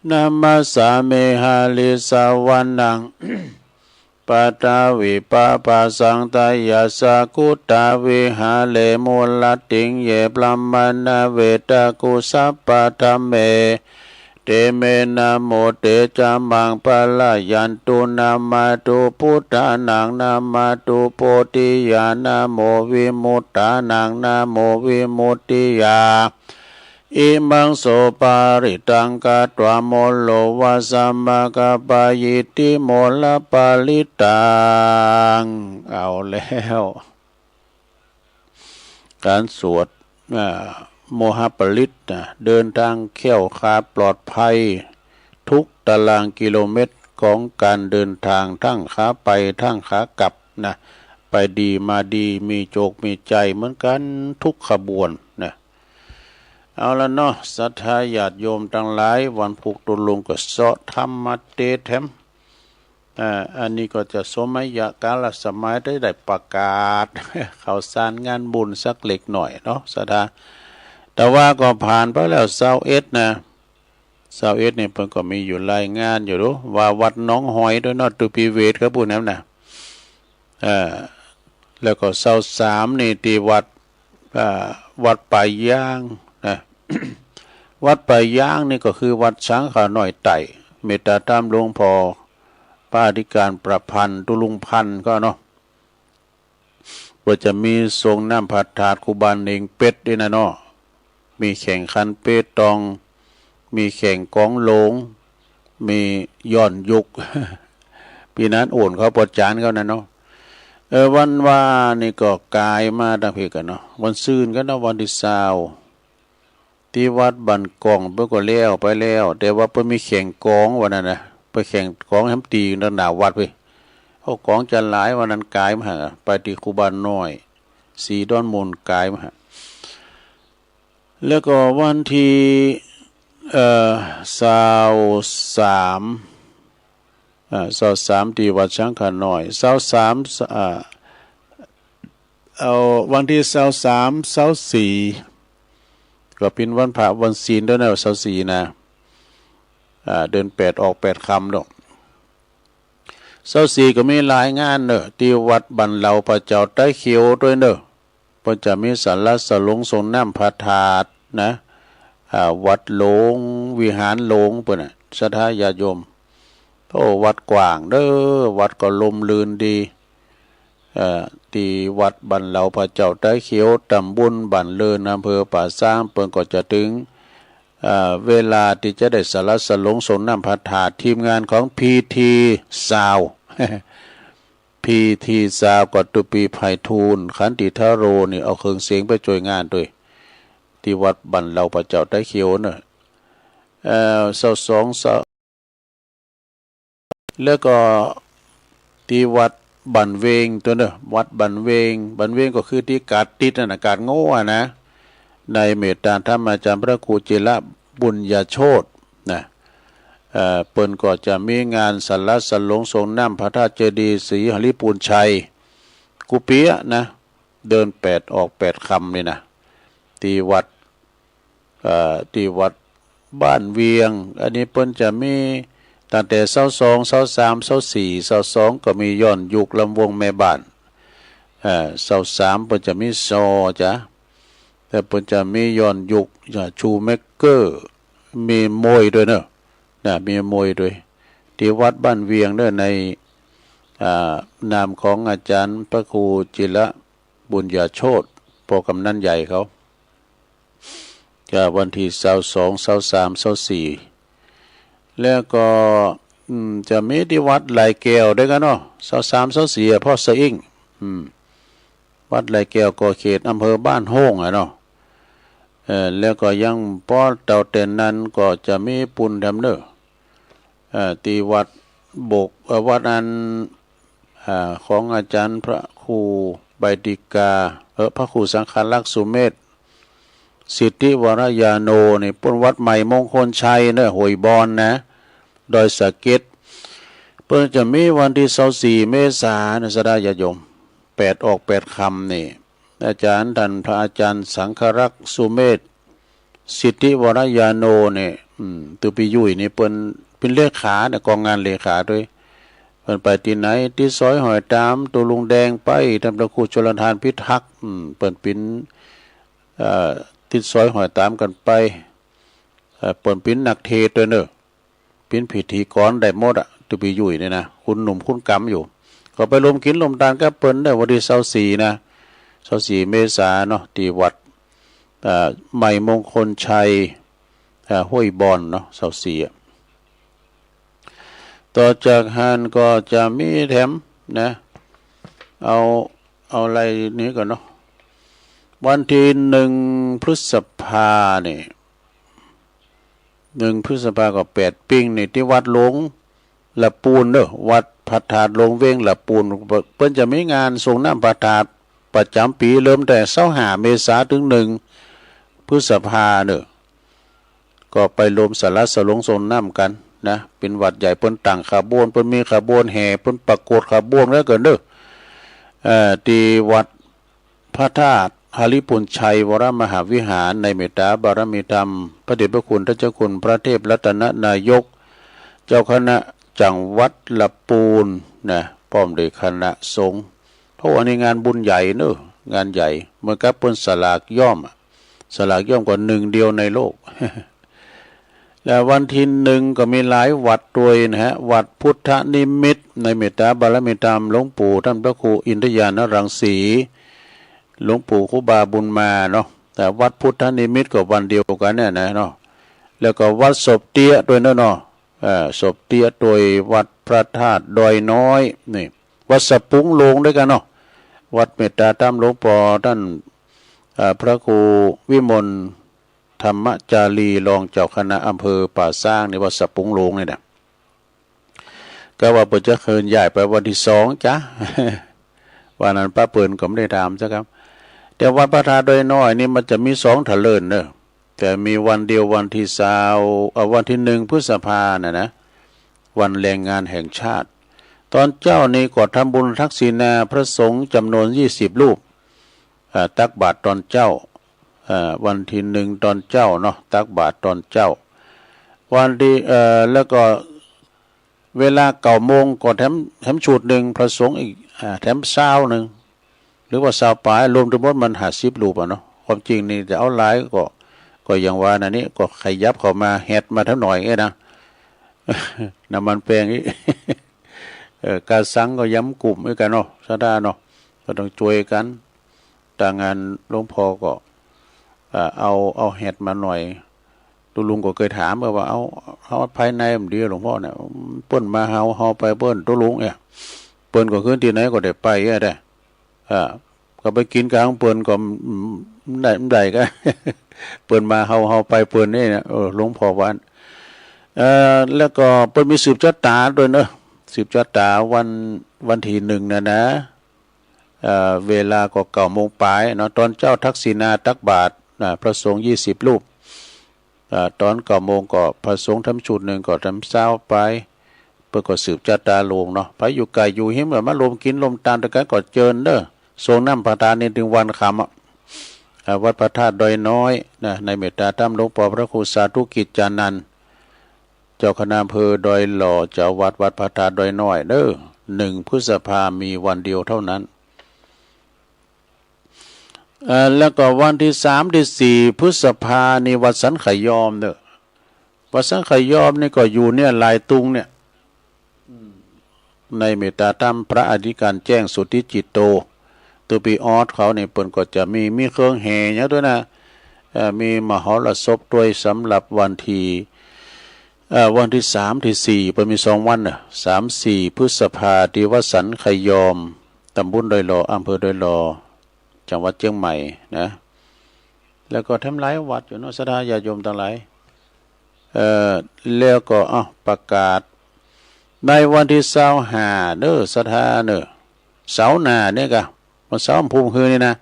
นามาสาเมหาลิสาวันนังปัตตาวิปาภาสังตายาสากุตาวิหาเลมูลติงเยปลัมมานาเวตากุสัปปะธัมเมเตเมนะโมเตจามังปะลายันตุนามาตุพุทธานังนามาตุโพธิญาณนะโมวิมุตตานังนะโมวิมุตติยาอิมังโสปาริตังกัตวะโมโลวะสัมมากัปปะยิติโมลปาลิตังเอาแล้วการสวดโมหปริตเดินทางแข็งขาปลอดภัยทุกตารางกิโลเมตรของการเดินทางทั้งขาไปทั้งขากลับนะไปดีมาดีมีโจกมีใจเหมือนกันทุกขบวนนะเอาละเนาะศรัทธาญาติโยมทั้งหลายวันพุกตุลงก็เสาะธรรมเตแถมอันนี้ก็จะสมัยยะกาลสมัยได้ประกาศข่าวสารงานบุญสักเล็กหน่อยเนาะศรัทธาแต่ว่าก็ผ่านไปแล้ว21นะ21นี่เพิ่นก็มีอยู่รายงานอยู่รู้ว่าวัดหนองหอยด้วยเนาะตุปีเวทครับพูดนั้นนะแล้วก็23นี่ที่วัดป่าย่างนะ วัดป่าย่างนี่ก็คือวัดช้างขาหน่อยไต่เมตตาตามหลวงพ่อป้าธิการประพันธ์ตุลุงพันธ์ก็เนาะว่าจะมีทรงน้ำผัดถาดคูบานเองเป็ดด้วยนะเนาะมีแข่งขันเป็ดตองมีแข่งกองโลงมีย้อนยุก ปีนั้นโอนเขาปดจานเขานะเนาะวันว่านี่ก็กายมาดังเพกันเนาะวันซืนก็เนาะวันที่20ที่วัดบันกองเพิ่นก็แล้วไปแล้วแต่ว่าเพิ่นมีแข่งกองวันนั้นนะไปแข่งกองแฮมตีระดับวัดไปเอากองจะหลายวันนั้นกายมาไปที่ครูบาน้อยสีดอนมูลกายมาแล้วก็วันที่23ที่วัดช้างขาน้อย23เอาวันที่24ก็เป็นวันพระวันศีลด้วยนะ24นะเดือน8ออก8ค่ำดอก24ก็มีหลายงานเนอะที่วัดบันเหลาพระเจ้าใต้เขียวด้วยเนอะเพิ่นจะมีศาลาสลงทรงน้ำพระธาตุนะวัดหลงวิหารหลงเพิ่นน่ะ ศรัทธาญาติโยมโอ้วัดกว้างเด้อวัดก็ลมลื่นดีที่วัดบันเหลาพระเจ้าไต้เขียวตำบลบันเลินอำเภอป่าซางเปิ้นก็จะถึงเวลาที่จะได้สละสลงสนน้ำพระธาตุทีมงานของพีทีซาว พีทีซาวกตุปีไพฑูรย์ขันติทโรนี่เอาเครื่องเสียงไปช่วยงานด้วยที่วัดบันเหลาพระเจ้าไต้เขียวเนอะแล้วก็ที่วัดบันเวงตัวเนอะวัดบันเวงก็คือที่กาดติดนะกาดโง่นะในเมตตาธรรมอาจารย์พระครูจิระบุญญาโชตนะเปิ้นก็จะมีงานสละสลงทรงน้ำพระธาตุเจดีย์ศรีหฤปูนชัยกุเปียนะเดิน8ออก8คำนี่นะที่วัดบ้านเวียงอันนี้เปิ้นจะมีตั้งแต่22 23 24 22ก็มีย้อนยุคลำวงแม่บ้าน23เปิ้นจะมีซอจ้ะแต่เปิ้นจะมีย้อนยุคชูเมกเกอร์มีมวยด้วยเนอะมีมวยด้วยที่วัดบ้านเวียงเด้อในนามของอาจารย์พระครูจิระบุญญาโชตพ่อกำนันใหญ่เขาจะวันที่22 23 24แล้วก็จะมีที่วัดไหลแก้วด้วยกันเนาะ23 24พ่อสะอิ่งวัดไหลแก้วก็เขตอำเภอบ้านโฮ่งเนาะแล้วก็ยังป้อเต่าเต็นนั้นก็จะมีปุณดำเนอที่วัดบกวัดอันของอาจารย์พระครูใบดิกาพระครูสังฆลักษณ์สุเมธสิทธิวรยาโนนี่ปุณวัดใหม่มงคลชัยเนอะหวยบอนนะดอยสะเก็ดเพิ่นจะมีวันที่24 เมษายนสดาญาติโยม8ออก8คำนี่อาจารย์ท่านพระอาจารย์สังฆรักษ์สุเมธสิทธิวรยาโนเนี่ยตุปียุ่ยนี่เป็นเลขาเนี่ยกองงานเลขาด้วยเพิ่นไปที่ไหนที่ซอยหอยตามตัวลุงแดงไปท่านพระครูชลทานพิทักษ์เปิ้นเป็นที่ซอยหอยตามกันไปเปิ้นเป็นนักเทศด้วยเนอะเป็นพิธีกรได้หมดตุปียุ่ยเนี่ยนะคุณหนุ่มคุณกำอยู่ก็ไปรวมกินรวมทานกับเปิ้นได้วันที่24นะ24 เมษายนเนาะที่วัดใหม่มงคลชัยห้วยบอนเนาะ24ต่อจากฮันก็จะมีแถมนะเอาอะไรนี้ก่อนเนาะวันที่1 พฤษภาเนี่ย1 พฤษภาก็8 ปิ้งนี่ที่วัดหลวงละปูนเด้อวัดพระธาตุหลวงเว้งละปูนเพิ่นจะมีงานส่งน้ำพระธาตุประจำปีเริ่มแต่25 เมษายนถึง1 พฤษภาเนอะก็ไปรวมสละสลงส่งน้ำกันนะเป็นวัดใหญ่เปิ้นตั้งขบวนเปิ้นมีขบวนแห่เปิ้นประกวดขบวนแล้วเกินเด้อที่วัดพระธาตุหฤปุญชัยวรมหาวิหารในเมตตาบารมีธรรมพระเดชพระคุณท่านเจ้าคุณพระเทพรัตนนายกเจ้าคณะจังหวัดละปูนนะพร้อมด้วยคณะสงฆ์เพราะว่าในงานบุญใหญ่เนอะงานใหญ่เหมือนกับเปิ้นสลากย่อมกว่า1 เดียวในโลก แล้ววันที่1ก็มีหลายวัดด้วยนะฮะวัดพุทธนิมิตในเมตตาบารมีธรรมหลวงปู่ท่านพระครูอินทยานรังสีหลวงปู่ครูบาบุญมาเนาะแต่วัดพุทธนิมิตก็วันเดียวกันเนี่ยนะเนาะแล้วก็วัดศพเตี้ยด้วยเนาะศพเตี้ยโดยวัดพระธาตุดอยน้อยนี่วัดสะปุงโลงด้วยกันเนาะวัดเมตตาธรรมหลวงปู่ท่านพระครูวิมลธรรมจารีรองเจ้าคณะอำเภอป่าสร้างในวัดสะปุงโลงนี่นะก็ว่าเปิดจะเคินใหญ่ไปวันที่2จ้ะ วันนั้นป้าเปิ่นก็ไม่ได้ถามจ้ะครับแต่วัดพระธาตุดอยน้อยนี่มันจะมี2 ทะเลินเนอะแต่มีวันเดียววันที่วันที่1 พฤษภานะวันแรงงานแห่งชาติตอนเจ้านี่ก็ทำบุญทักษิณาพระสงฆ์จำนวน20 รูปตักบาตรตอนเจ้าวันที่1ตอนเจ้าเนาะตักบาตรตอนเจ้าวันที่แล้วก็เวลา9 โมงก็แถมชุดหนึ่งพระสงฆ์อีกแถมเช้าหนึ่งหรือว่าเช้าปลายรวมทั้งหมดมัน50 รูปเนาะความจริงนี่จะเอาหลายก็อย่างว่านะนี่ก็ขยับเข้ามาแฮดมาเท่าหน่อยนะ น้ำมันแปลงอีก การสังก็ย้ำกลุ่มด้วยกันเนาะสะดาเนาะก็ต้องช่วยกันต่างงานหลวงพ่อก็เอาเห็ดมาหน่อยลุงก็เคยถามว่าเอาภายในมันดีหลวงพ่อเนี่ยเปิ้นมาเฮาไปเปิ้นตุลุงเนี่ยเปิ้นก็ขึ้นที่ไหนก็ได้ไปได้ก็ไปกินกลางเปิ้นก็ได้ก็ เปิ้นมาเฮาไปเปิ้นนี่นะหลวงพ่อว่าแล้วก็เปิ้นมีสืบชะตาด้วยเนอะสืบชะตาวันที่1นะเวลาก็9 โมงปลายเนาะตอนเจ้าทักษิณาตักบาตรพระสงฆ์20 รูปตอน9 โมงก็พระสงฆ์ทำชุดหนึ่งก็ทำเช้าไปเพื่อก็สืบชะตาลงเนาะไปอยู่ไกลอยู่หิมแบบมาลมกินลมตามตะกันก็เจิญเด้อทรงน้ำประทานในถึงวันคำวัดพระธาตุดอยน้อยนะในเมตตาธรรมหลวงพ่อพระครูสาธุกิจจานันท์เจ้าคณะอำเภอดอยหล่อเจ้าวัดพระธาตุดอยน้อยเด้อ1 พฤษภามีวันเดียวเท่านั้นแล้วก็วันที่3 ที่ 4 พฤษภานี่วัดสันไขยอมเด้อวัดสันไขยอมนี่ก็อยู่เนี่ยลายตุงเนี่ยในเมตตาธรรมพระอธิการแจ้งสุทธิจิตโตตัวปีออสเขาเนี่ยเปิ้นก็จะมีเครื่องแห่เนี่ยด้วยนะมีมหรสพด้วยสำหรับวันที่3 ที่ 4เปิ้นมี2 วันน่ะ3 4 พฤษภาที่วัดสันไขยอมตำบลดอยหล่ออำเภอดอยหล่อจังหวัดเชียงใหม่นะแล้วก็ทำหลายวัดอยู่เนาะศรัทธาญาติโยมทั้งหลายแล้วก็ประกาศในวันที่25เด้อศรัทธาเด้อเสาร์หน้าเนี่ยก็วันเสาร์ภูมิคืนนี่นะ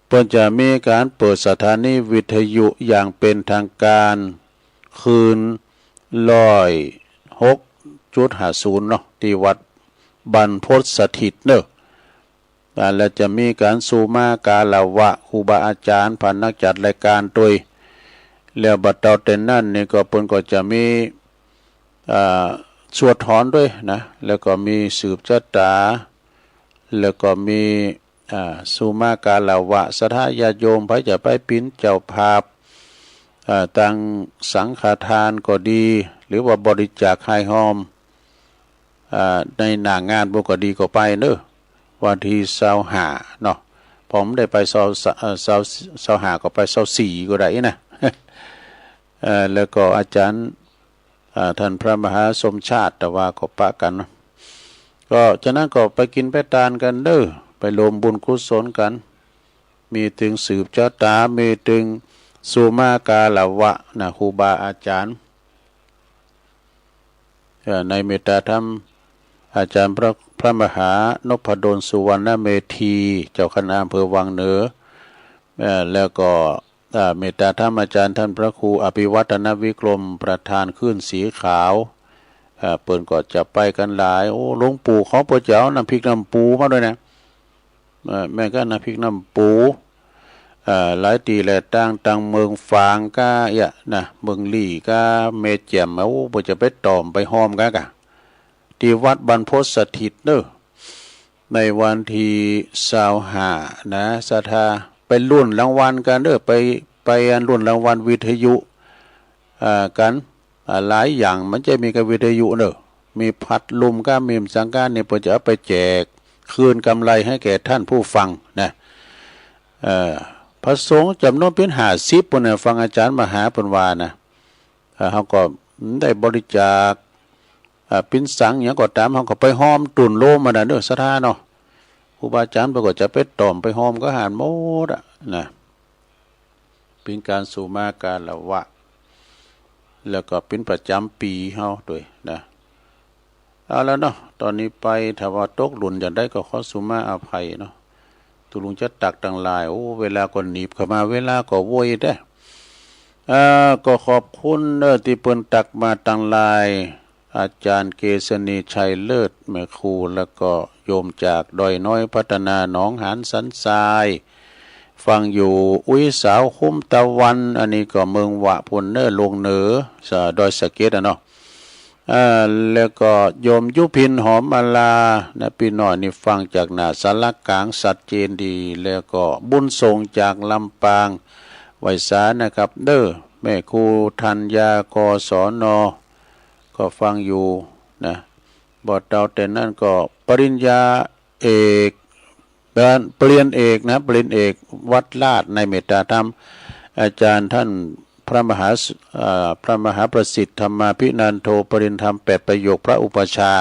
เพิ่นจะมีการเปิดสถานีวิทยุอย่างเป็นทางการคืน106.50เนาะที่วัดบรรพตสถิตเด้อและจะมีการสูมากาลาวะครูบาอาจารย์ผ่านนักจัดรายการโดยแล้วบัดเตาเต็นนั่นนี่ก็เพิ่นก็จะมีสวดถอนด้วยนะแล้วก็มีสืบชะตาแล้วก็มีสูมากาลาวะศรัทธาญาติโยมไปจะไปปิ้นเจ้าภาพตั้งสังฆทานก็ดีหรือว่าบริจาคให้หอมในหน้างานบ่ก็ดีก็ไปเด้อวันที่25เนาะผมได้ไป25ก็ไป24ก็ได้นะ แล้วก็อาจารย์ท่านพระมหาสมชาติแต่ว่าก็ปะกันนะก็ฉะนั้นก็ไปกินไปทานกันเด้อไปรวมบุญกุศลกันมีถึงสืบชะตามีถึงสุมากาลาวะนะครูบาอาจารย์ในเมตตาธรรมอาจารย์พระมหานพดลสุวรรณเมธีเจ้าคณะอำเภอวังเหนือแล้วก็เมตตาธรรมอาจารย์ท่านพระครูอภิวัฒนวิกรมประธานขึ้นสีขาวเปิ้นก็จะไปกันหลายโอ้หลวงปู่เขาเปิ้นจะเอาน้ำพริกน้ำปูมาด้วยนะแม่ก็น้ำพริกน้ำปูหลายตีแหละต่างเมืองฟางก็นะเมืองลี่ก็เมเจียมเอาเปิ้นจะไปตอมไปหอมกะที่วัดบรรพตสถิตเด้อในวันที่25นะศรัทธาไปรุ่นรางวัลกันเด้อไปรุ่นรางวัลวิทยุกันหลายอย่างมันจะมีกับวิทยุเด้อมีพัดลมก็มีสังการเนี่ยเพิ่นจะเอาไปแจกคืนกำไรให้แก่ท่านผู้ฟังนะพระสงฆ์จำนวนเป็น50ปุ่นน่ะฟังอาจารย์มหาปนวานะเฮาก็ได้บริจาคปิ้นสังหยังก็ตามเฮาก็ไปหอมตุ่นโลมมาน่ะเด้อศรัทธาเนาะครูบาอาจารย์เพิ่นก็จะไปตอมไปหอมก็หารหมดนะเป็นการสู่มาการละวะแล้วก็เป็นประจำปีเฮาด้วยนะเอาแล้วเนาะตอนนี้ไปถ้าว่าตกหล่นอย่างได้ก็ขอสุมาอภัยเนาะตุลุงจะตักต่างหลายโอ้เวลาก็หนีบเข้ามาเวลาก็โวยได้ก็ขอบคุณที่เปิ้นตักมาต่างหลายอาจารย์เกษณีชัยเลิศแม่ครูแล้วก็โยมจากดอยน้อยพัฒนาหนองหานสันทรายฟังอยู่อุ้ยสาวคุ้มตะวันอันนี้ก็เมืองวะพุนเนอร์ลงเหนือดอยสะเก็ดเนาะแล้วก็โยมยุพินหอมมาลานะพี่น้อยนี่ฟังจากหน้าสารกลางสัดเจนดีแล้วก็บุญส่งจากลำปางไวสานะครับเด้อแม่ครูธัญญากศน ก็ฟังอยู่นะบอดเตาแต่นั่นก็ปริญญาเอกปริญญาเอกนะปริญญาเอกวัดลาดในเมตตาธรรมอาจารย์ท่านพระมหาประสิทธิ์ธรรมาภินันโทปริญญาธรรม8ประโยคพระอุปชา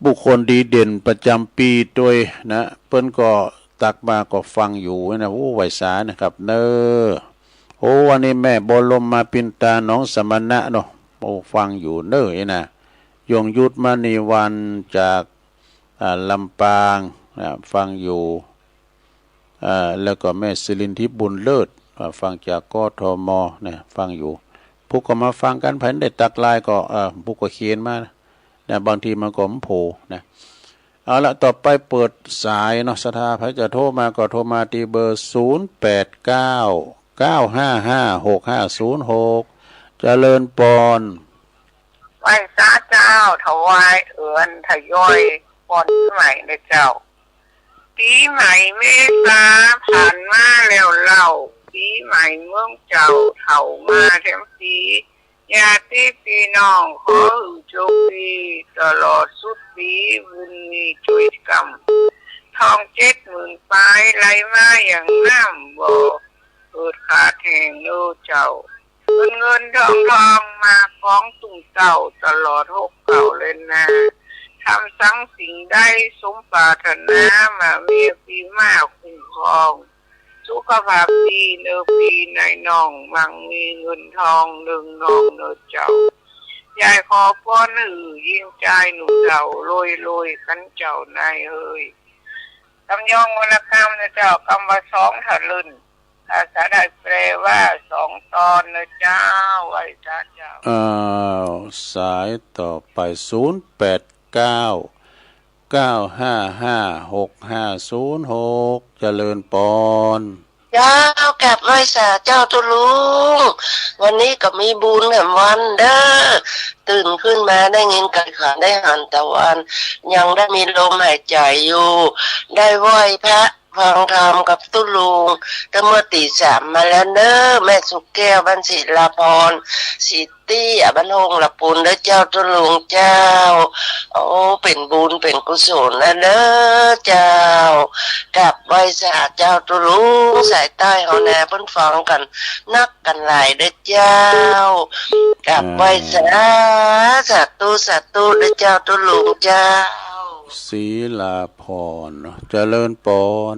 บุคคลดีเด่นประจำปีโดยนะเปิ้นก็ตักมาก็ฟังอยู่นะโอ้ไหวสานะครับเนอโอ้วันนี้แม่บรมมาปินตาน้องสมณะเนาะโอ้ฟังอยู่เนอนะยงยุทธมณีวันจากลำปางฟังอยู่แล้วก็แม่ศิรินทิพย์บุญเลิศฟังจากกทมเนี่ยฟังอยู่พวกก็มาฟังกันภายในตักลายก็พวกก็เขียนมานะบางทีมันก็โผล่นะเอาละต่อไปเปิดสายเนาะสถาพระจะโทรมาก็โทรมาที่เบอร์0899556506เจริญปอนไหว้พระเจ้าถวายเอือนทยอยพรใหม่ในเจ้าปีใหม่เมษาผ่านมาแล้วเล่าปีใหม่เมืองเจ้าเถ่ามาแถมปีญาติพี่น้องขอโชคดีตลอดสุดปีบุญมีช่วยกำทอง70,000ปลายไหลมาอย่างน้ำบ่เปิดขาแทงโลเจ้าเงินทองมาของตุ่มเก่าตลอด6เก่าเลยนะทำสังสิ่งได้สมปรารถนามาเมียปีมาคุ้มครองสุขภาพดีเนื้อปีในน้องมังมีเงินทองหนึ่งน้องเนื้อเจ้ายายขอป้อนยิ่งใจหนูเจ้าลอยกันเจ้านายเฮ้ยคำย่องวรรณกรรมนะเจ้ากำว่า2ถลึนภาษาไทยแปลว่า2ตอนนะเจ้าไว้จ้าเจ้าสายต่อไป0899556506เจริญปอนเจ้ากับไหว้สาเจ้าตุลุงวันนี้ก็มีบุญแห่งวันเด้อตื่นขึ้นมาได้เงินไก่ขันได้หันตะวันยังได้มีลมหายใจอยู่ได้ไหว้พระฟังธรรมกับตุลุงตั้งเมื่อตี 3มาแล้วเด้อแม่สุกแก้วบ้านศิลาพรสิตี้บ้านหงละปูนเด้อเจ้าตุลุงเจ้าโอ้เป็นบุญเป็นกุศลนะเด้อเจ้ากับไหว้สาเจ้าตุลุงสายใต้เฮาแน่เพิ่นฟังกันนักกันหลายเด้อเจ้ากับไหว้สาสาธุเด้อเจ้าตุลุงเจ้าศีลาพรเจริญปอน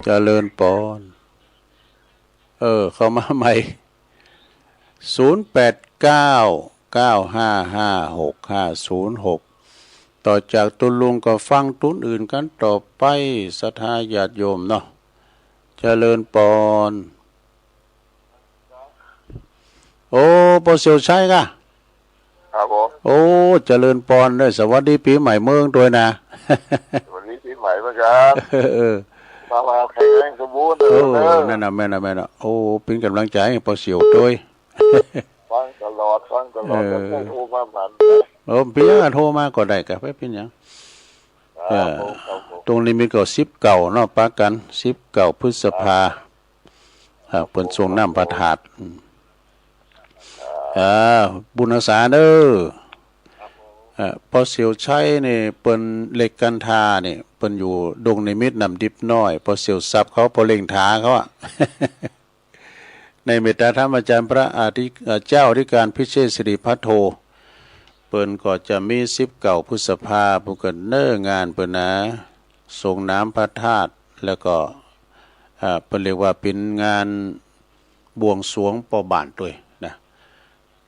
เจริญปอนเข้ามาใหม่0899556506ต่อจากตุลุงก็ฟังตุนอื่นกันต่อไปศรัทธาญาติโยมเนาะเจริญปอนโอ้ปอเสียวใช่กะครับผมโอ้เจริญปอนด้วยสวัสดีปีใหม่เมืองด้วยนะสวัสดีปีใหม่เหมือนกันมาแข็งแรงสมบูรณ์นั่นน่ะแม่น่ะโอ้เป็นกำลังใจให้ปอเสียวด้วยฟังตลอดไม่โทรมาผ่านพี่ยังโทรมาก็ได้กับเป็นหยังตรงนี้มีก็10เก่าเนาะปากัน10เก่าพฤษภาเพิ่นส่งน้ำประทาดบุญอาสาเด้อพอเสียวใช้นี่เปิ้นเหล็กกันทานี่เปิ้นอยู่ดงนิมิตนำดิบน้อยพอเสียวซับเขาพอเล่งทาเขาอ่ะ ในเมตตาธรรมอาจารย์พระเจ้าอธิการพิเชษสิริพัทโทเปิ้นก็จะมี19พฤษภาคมผู้กันเน้องานเปิ้นนะส่งน้ำพระธาตุแล้วก็เปิ้นเรียกว่าเป็นงานบวงสรวงปอบ้านด้วย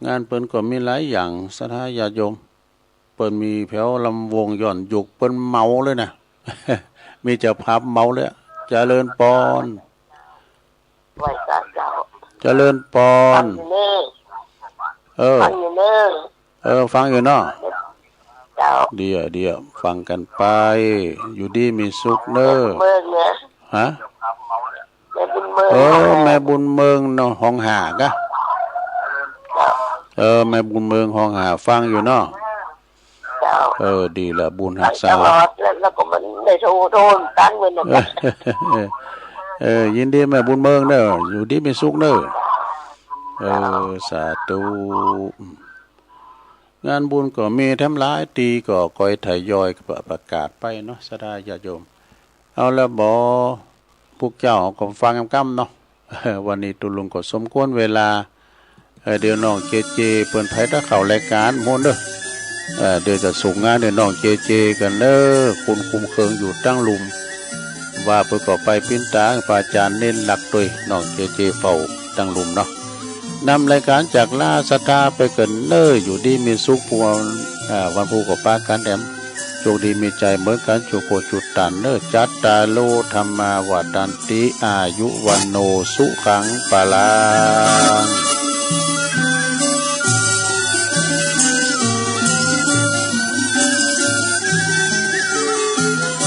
งานเปิ้นก็มีหลายอย่างศรัทธาญาติโยมเปิ้นมีแถวลำวงย้อนยุกเปิ้นเมาเลยนะ มีเจ้าภาพเมาเลยเจริญปอนไหว้สาเจ้าเจริญปอนฟังอยู่เนาะเดี๋ยวฟังกันไปอยู่ดีมีสุขเด้อฮะแม่บุญเมืองเนาะห้องหากะแม่บุญเมืองห้องหาฟังอยู่เนาะดีละบุญหักษาแล้วก็มันได้โทนตั้งเงินหมดยินดีแม่บุญเมืองเด้ออยู่ดีมีสุขเด้อ สาธุงานบุญก็มีทำหลายตีก็คอยทยอยประกาศไปเนาะสดาญาติโยมเอาแล้วบ่พวกเจ้าก็ฟังกำเนาะวันนี้ตุลุงก็สมควรเวลาเดี๋ยวน้องเจเจเปิ้นไผถ้าเข้ารายการโมนเด้อเดี๋ยวจะส่งงานเดี๋ยวน้องเจเจกันเด้อคุณคุมเคิงอยู่ตั้งลุมว่าเพิ่นก็ไปปิ้นตาพระอาจารย์เน้นหลักด้วยน้องเจเจเฝ้าตั้งลุมเนาะนำรายการจากล่าสตาไปกันเน้ออยู่ดีมีสุขพวงวันภูกับป้าการแดมโชคดีมีใจเหมือนกันโชโคจุดตันเน้อจัตตาโลธรรมาวาตันติอายุวันโนสุขังปะลัง